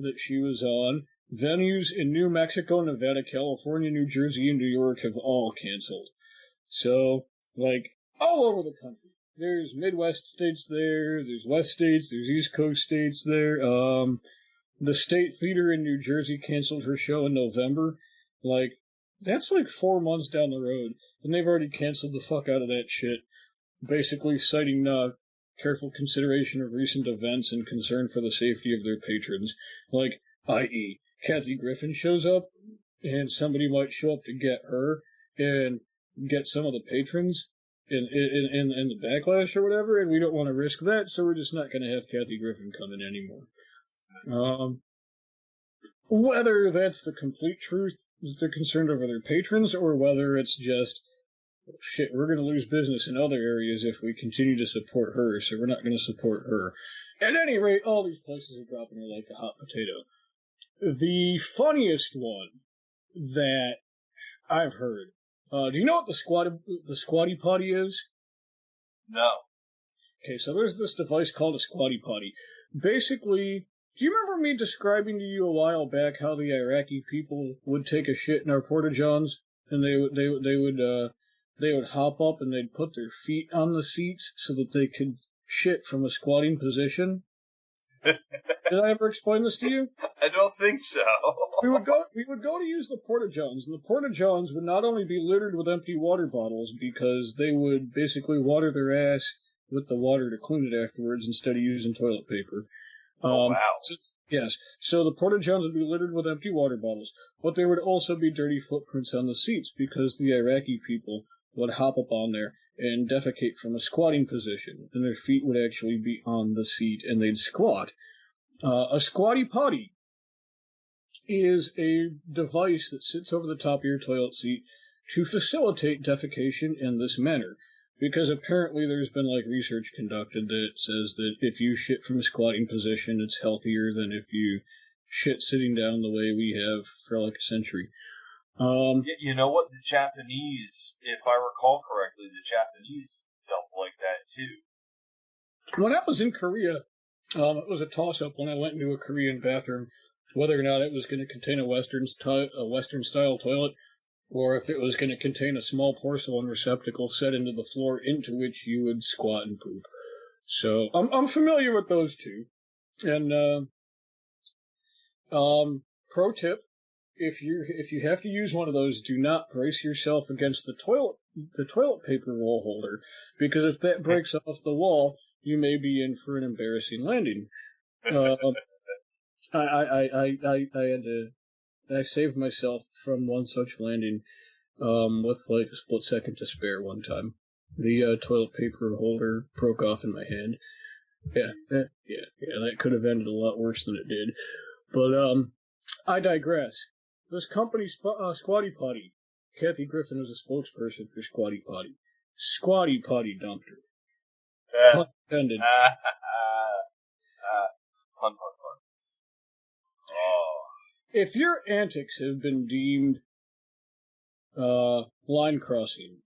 that she was on. Venues in New Mexico, Nevada, California, New Jersey, and New York have all canceled. So, like, all over the country. There's Midwest states there, there's West states, there's East Coast states there. The State Theater in New Jersey canceled her show in November. Like, that's like 4 months down the road, and they've already canceled the fuck out of that shit. Basically citing, careful consideration of recent events and concern for the safety of their patrons. Like, i.e., Kathy Griffin shows up, and somebody might show up to get her, and get some of the patrons in the backlash or whatever, and we don't want to risk that, so we're just not going to have Kathy Griffin come in anymore. Whether that's the complete truth that they're concerned over their patrons, or whether it's just, shit, we're going to lose business in other areas if we continue to support her, so we're not going to support her. At any rate, all these places are dropping her like a hot potato. The funniest one that I've heard, do you know what the squatty potty is? No. Okay, so there's this device called a squatty potty. Basically, do you remember me describing to you a while back how the Iraqi people would take a shit in our porta-johns, and they would hop up and they'd put their feet on the seats so that they could shit from a squatting position? Did I ever explain this to you? I don't think so. We would go to use the porta-johns, and the porta-johns would not only be littered with empty water bottles, because they would basically water their ass with the water to clean it afterwards instead of using toilet paper. Oh, wow. Yes. So the porta-johns would be littered with empty water bottles, but there would also be dirty footprints on the seats because the Iraqi people would hop up on there and defecate from a squatting position, and their feet would actually be on the seat, and they'd squat. A squatty potty is a device that sits over the top of your toilet seat to facilitate defecation in this manner. Because apparently there's been like research conducted that says that if you shit from a squatting position, it's healthier than if you shit sitting down the way we have for like a century. You know what? The Japanese, if I recall correctly, the Japanese felt like that too. When I was in Korea, it was a toss-up when I went into a Korean bathroom whether or not it was going to contain a Western-style toilet, or if it was going to contain a small porcelain receptacle set into the floor into which you would squat and poop. So I'm familiar with those two. And pro tip: if you have to use one of those, do not brace yourself against the toilet paper roll holder, because if that breaks off the wall, you may be in for an embarrassing landing. I saved myself from one such landing, with like a split second to spare one time. The toilet paper holder broke off in my hand. Yeah, that could have ended a lot worse than it did. But, I digress. This company, Squatty Potty, Kathy Griffin was a spokesperson for Squatty Potty. Squatty Potty dumped her. Pun intended. Fun. Oh. If your antics have been deemed line crossing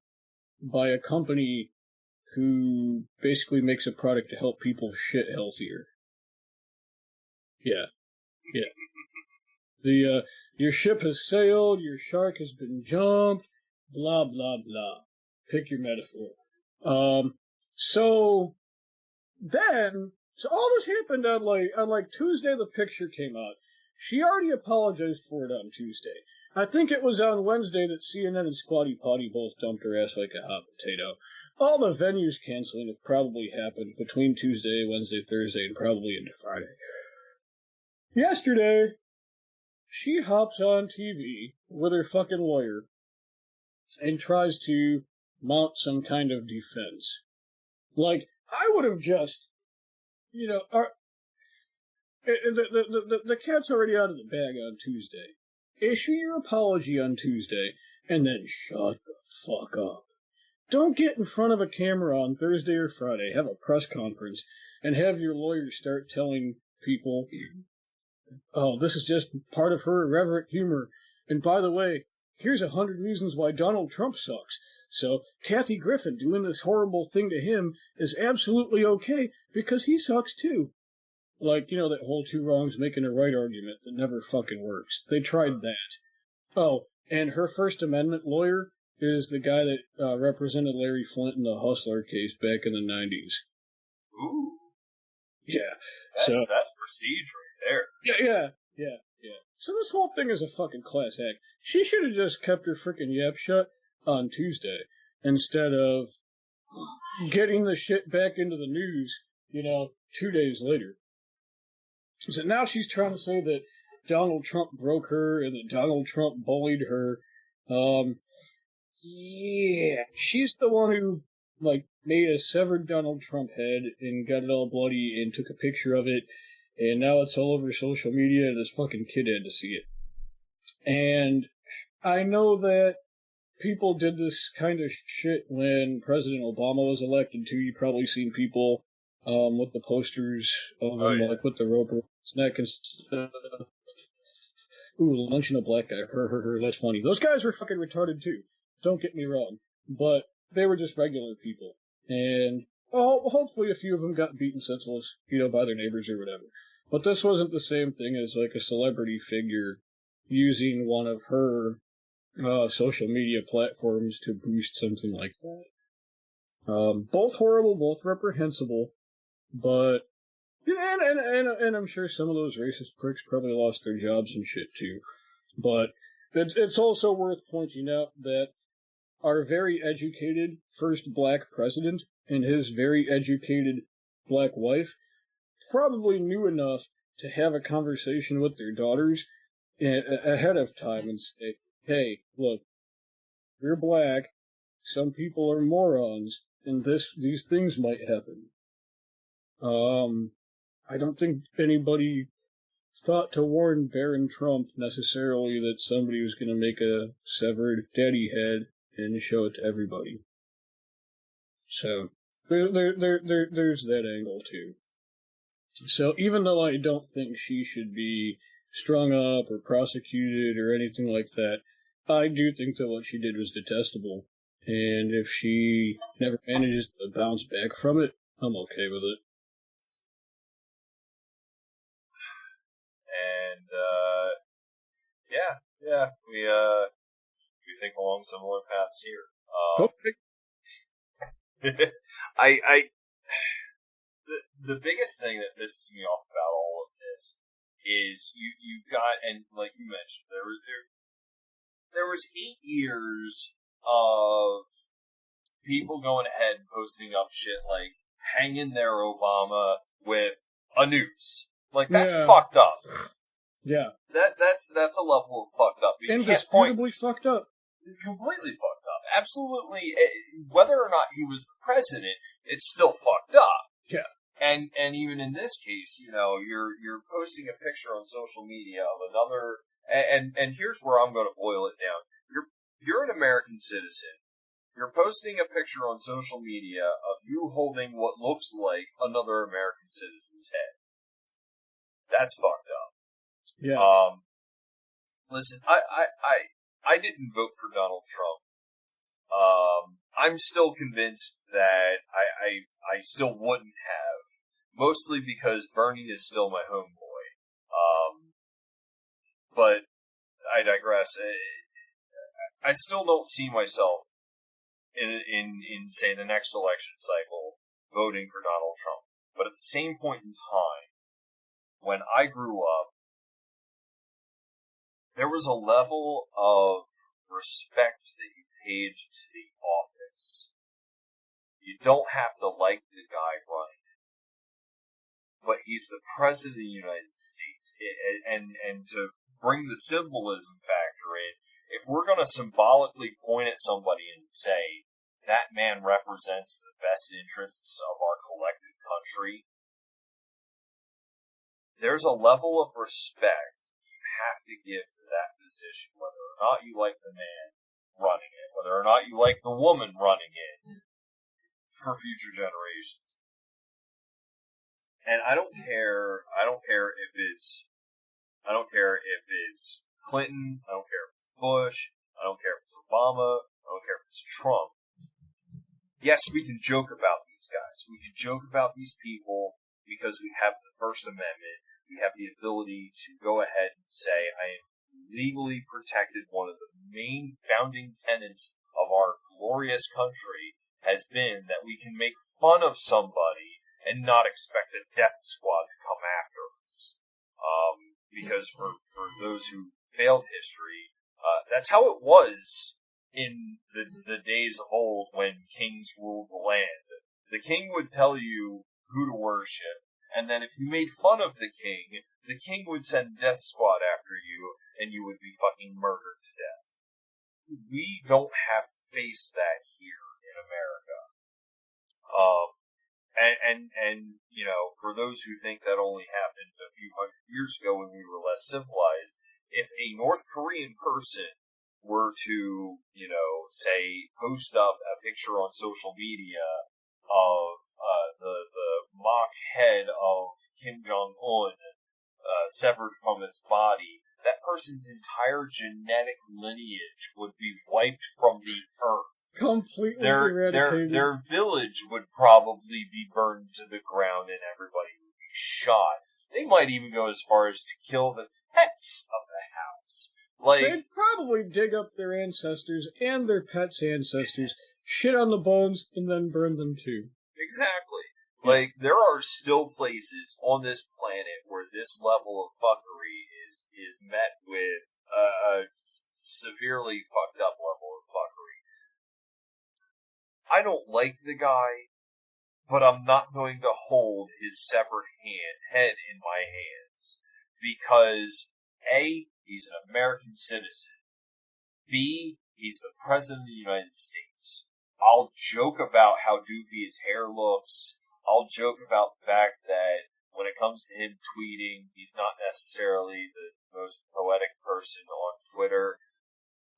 by a company who basically makes a product to help people shit healthier, yeah. Your ship has sailed, your shark has been jumped, blah blah blah. Pick your metaphor. So all this happened on like Tuesday. The picture came out. She already apologized for it on Tuesday. I think it was on Wednesday that CNN and Squatty Potty both dumped her ass like a hot potato. All the venues canceling have probably happened between Tuesday, Wednesday, Thursday, and probably into Friday. Yesterday, she hops on TV with her fucking lawyer and tries to mount some kind of defense. Like, I would have just, the cat's already out of the bag on Tuesday. Issue your apology on Tuesday, and then shut the fuck up. Don't get in front of a camera on Thursday or Friday, have a press conference, and have your lawyer start telling people, oh, this is just part of her irreverent humor. And by the way, here's 100 reasons why Donald Trump sucks. So Kathy Griffin doing this horrible thing to him is absolutely okay because he sucks too. Like, that whole two wrongs making a right argument that never fucking works. They tried that. Oh, and her First Amendment lawyer is the guy that represented Larry Flint in the Hustler case back in the 90s. Ooh. Yeah. That's prestige right there. Yeah. So this whole thing is a fucking class act. She should have just kept her frickin' yap shut on Tuesday instead of getting the shit back into the news, 2 days later. So now she's trying to say that Donald Trump broke her and that Donald Trump bullied her. Yeah, she's the one who, made a severed Donald Trump head and got it all bloody and took a picture of it, and now it's all over social media and this fucking kid had to see it. And I know that people did this kind of shit when President Obama was elected too. You've probably seen people with the posters of him, with the rope around his neck and stuff. Ooh, lunching a black guy. That's funny. Those guys were fucking retarded too. Don't get me wrong. But they were just regular people. And hopefully a few of them got beaten senseless, by their neighbors or whatever. But this wasn't the same thing as like a celebrity figure using one of her social media platforms to boost something like that. Both horrible, both reprehensible. But, and I'm sure some of those racist pricks probably lost their jobs and shit too. But it's also worth pointing out that our very educated first black president and his very educated black wife probably knew enough to have a conversation with their daughters ahead of time and say, hey, look, you're black, some people are morons, and these things might happen. I don't think anybody thought to warn Baron Trump necessarily that somebody was going to make a severed daddy head and show it to everybody. So there's that angle too. So even though I don't think she should be strung up or prosecuted or anything like that, I do think that what she did was detestable. And if she never manages to bounce back from it, I'm okay with it. And yeah, we think along similar paths here. The biggest thing that pisses me off about all of this is you've got, and like you mentioned, there was 8 years of people going ahead and posting up shit like "hang in there, Obama" with a noose. Like that's fucked up. Yeah. That's a level of fucked up. Indisputably fucked up. Completely fucked up. Absolutely. Whether or not he was the president, it's still fucked up. Yeah. And even in this case, you know, you're posting a picture on social media of another, and here's where I'm going to boil it down. You're an American citizen. You're posting a picture on social media of you holding what looks like another American citizen's head. That's fucked up. Yeah. Listen, I didn't vote for Donald Trump. I'm still convinced that I still wouldn't have, mostly because Bernie is still my homeboy. But I digress. I still don't see myself in say the next election cycle voting for Donald Trump. But at the same point in time, when I grew up, there was a level of respect that you paid to the office. You don't have to like the guy running it, but he's the president of the United States. And to bring the symbolism factor in, if we're going to symbolically point at somebody and say, that man represents the best interests of our collective country, there's a level of respect you have to give to that position, whether or not you like the man running it, whether or not you like the woman running it, for future generations. And I don't care if it's Clinton, I don't care if it's Bush, I don't care if it's Obama, I don't care if it's Trump. Yes, we can joke about these guys. We can joke about these people because we have the First Amendment. We have the ability to go ahead and say, I am legally protected. One of the main founding tenets of our glorious country has been that we can make fun of somebody and not expect a death squad to come after us. Because for those who failed history, that's how it was in the days of old when kings ruled the land. The king would tell you who to worship, and then if you made fun of the king would send death squad after you, and you would be fucking murdered to death. We don't have to face that here in America. And you know, for those who think that only happened a few hundred years ago when we were less civilized, if a North Korean person were to, you know, say, post up a picture on social media of the mock head of Kim Jong-un severed from its body, that person's entire genetic lineage would be wiped from the earth. Completely eradicated. Their village would probably be burned to the ground and everybody would be shot. They might even go as far as to kill the pets of the house. They'd probably dig up their ancestors and their pets' ancestors, shit on the bones, and then burn them too. Exactly. Like, there are still places on this planet where this level of fuckery is met with a severely fucked up level of fuckery. I don't like the guy. but I'm not going to hold his severed head in my hands because A, he's an American citizen. B, he's the President of the United States. I'll joke about how doofy his hair looks. I'll joke about the fact that when it comes to him tweeting, he's not necessarily the most poetic person on Twitter.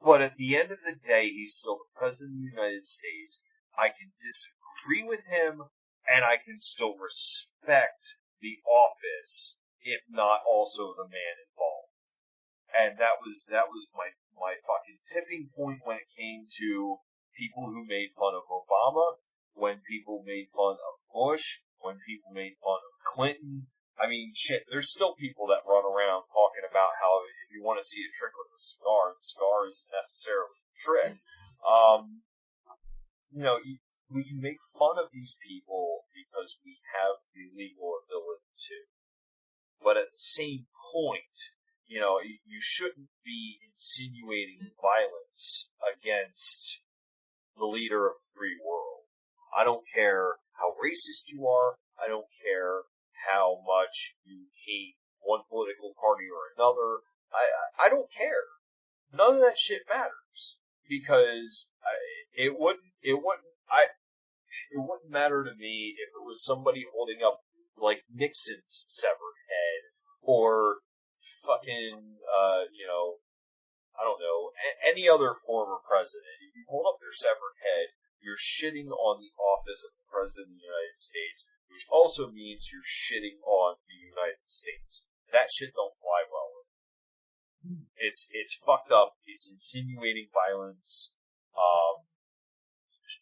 But at the end of the day, he's still the President of the United States. I can disagree with him, and I can still respect the office, if not also the man involved. And that was my fucking tipping point when it came to people who made fun of Obama, when people made fun of Bush, when people made fun of Clinton. I mean, shit, there's still people that run around talking about how if you want to see a trick with a cigar, the cigar isn't necessarily a trick. We can make fun of these people because we have the legal ability to. But at the same point, you shouldn't be insinuating violence against the leader of the free world. I don't care how racist you are. I don't care how much you hate one political party or another. I don't care. None of that shit matters because it wouldn't matter to me if it was somebody holding up like Nixon's severed head or fucking I don't know, any other former president. If you hold up their severed head, you're shitting on the office of the President of the United States, which also means you're shitting on the United States. That shit don't fly well with me. It's fucked up. It's insinuating violence.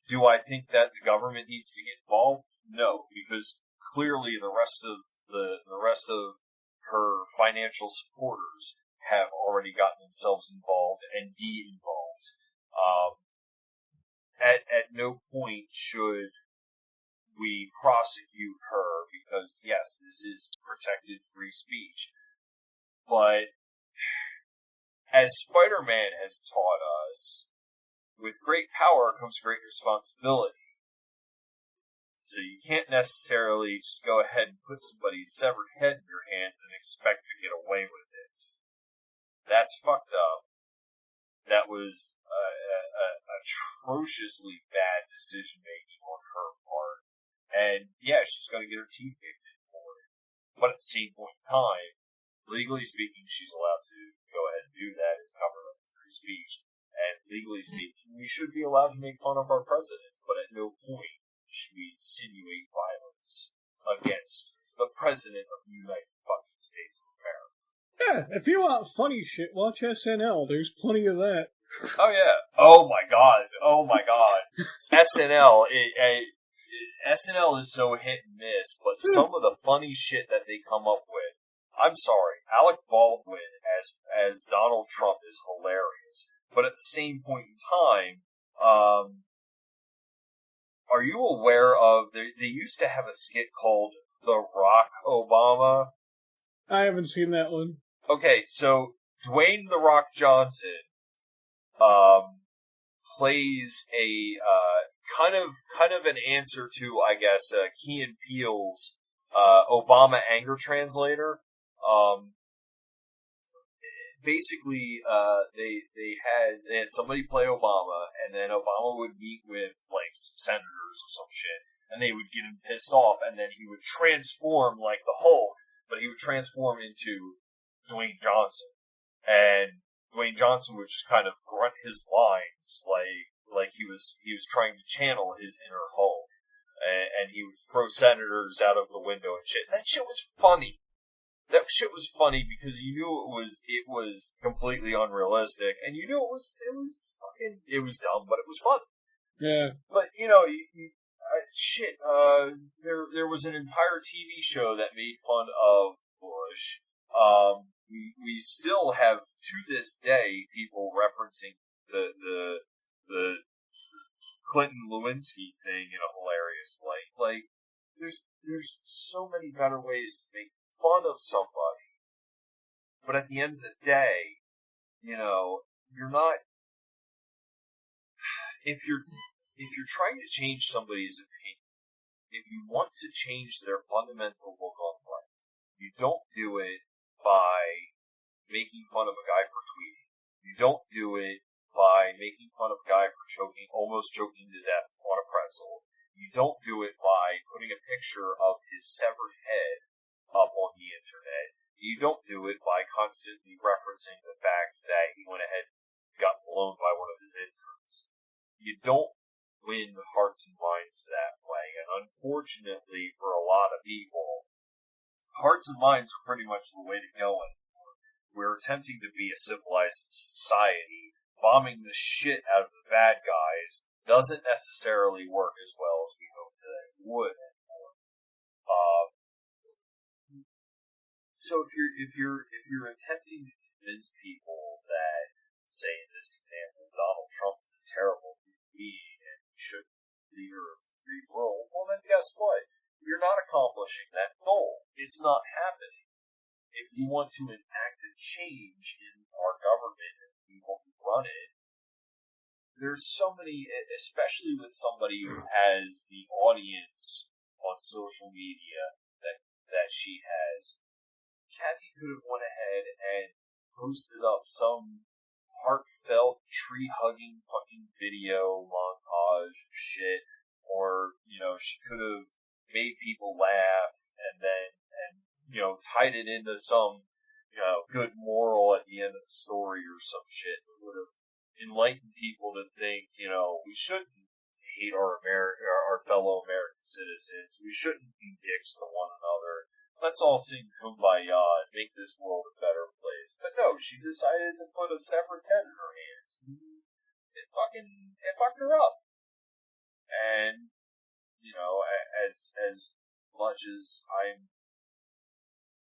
Do I think that the government needs to get involved? No, because clearly the rest of her financial supporters have already gotten themselves involved and de-involved. At no point should we prosecute her because, yes, this is protected free speech. But as Spider-Man has taught us, with great power comes great responsibility. So you can't necessarily just go ahead and put somebody's severed head in your hands and expect to get away with it. That's fucked up. That was atrociously bad decision making on her part. And yeah, she's going to get her teeth kicked in for it. But at the same point in time, legally speaking, she's allowed to go ahead and do that. It's covered up free speech. And legally speaking, we should be allowed to make fun of our president, but at no point should we insinuate violence against the President of the United fucking States of America. Yeah, if you want funny shit, watch SNL. There's plenty of that. Oh yeah. Oh my god. SNL. SNL is so hit and miss, but some of the funny shit that they come up with. I'm sorry, Alec Baldwin as Donald Trump is hilarious, but at the same point in time, are you aware of they used to have a skit called The Rock Obama? I haven't seen that one. Okay, so Dwayne The Rock Johnson plays a kind of an answer to, I guess, Key and Peele's Obama anger translator. Basically, they had somebody play Obama, and then Obama would meet with like some senators or some shit, and they would get him pissed off, and then he would transform like the Hulk, but he would transform into Dwayne Johnson, and Dwayne Johnson would just kind of grunt his lines like he was trying to channel his inner Hulk, and he would throw senators out of the window and shit. That shit was funny. That shit was funny because you knew it was completely unrealistic, and you knew it was dumb, but it was fun. Yeah. But there was an entire TV show that made fun of Bush. We still have to this day people referencing the Clinton Lewinsky thing in a hilarious light. Like there's so many better ways to make fun of somebody, but at the end of the day, you're not. If you're trying to change somebody's opinion, if you want to change their fundamental look on life, you don't do it by making fun of a guy for tweeting. You don't do it by making fun of a guy for almost choking to death on a pretzel. You don't do it by putting a picture of his severed head up on the internet. You don't do it by constantly referencing the fact that he went ahead and got blown by one of his interns. You don't win hearts and minds that way, and unfortunately for a lot of people, hearts and minds are pretty much the way to go anymore. We're attempting to be a civilized society. Bombing the shit out of the bad guys doesn't necessarily work as well as we hoped that it would anymore. So if you're attempting to convince people that, say in this example, Donald Trump is a terrible human being and he shouldn't be leader of the free world, well then guess what? You're not accomplishing that goal. It's not happening. If you want to enact a change in our government and the people who run it, there's so many, especially with somebody who has the audience on social media that she has. Kathy could have went ahead and posted up some heartfelt, tree-hugging fucking video montage shit, or, she could have made people laugh and tied it into some, good moral at the end of the story or some shit that would have enlightened people to think, we shouldn't hate our fellow American citizens. We shouldn't be dicks to one another. Let's all sing Kumbaya and make this world a better place. But no, she decided to put a severed head in her hands. It fucked her up. And, as much as I'm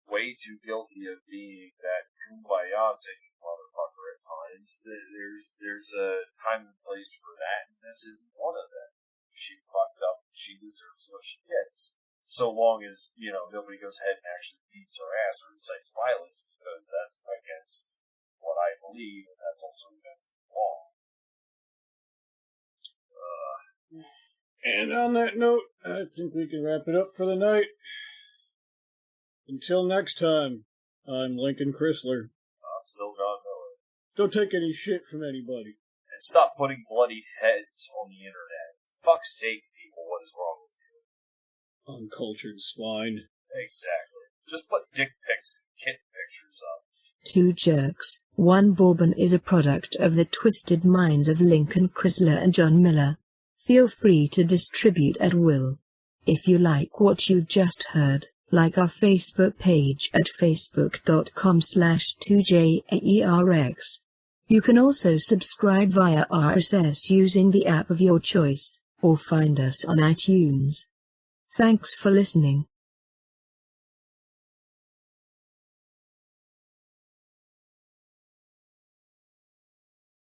way too guilty of being that Kumbaya singing motherfucker at times, there's a time and place for that, and this isn't one of them. She fucked up. She deserves what she gets. So long as, nobody goes ahead and actually beats her ass or incites violence, because that's against what I believe, and that's also against the law. And on that note, I think we can wrap it up for the night. Until next time, I'm Lincoln Chrysler. I'm still John Miller. Don't take any shit from anybody. And stop putting bloodied heads on the internet. Fuck's sake, people, what is wrong with you? Uncultured swine. Exactly. Just put dick pics and kitten pictures up. Two Jerks, One Bourbon is a product of the twisted minds of Lincoln Chrysler and John Miller. Feel free to distribute at will. If you like what you've just heard, like our Facebook page at facebook.com/2jerx. You can also subscribe via RSS using the app of your choice, or find us on iTunes. Thanks for listening.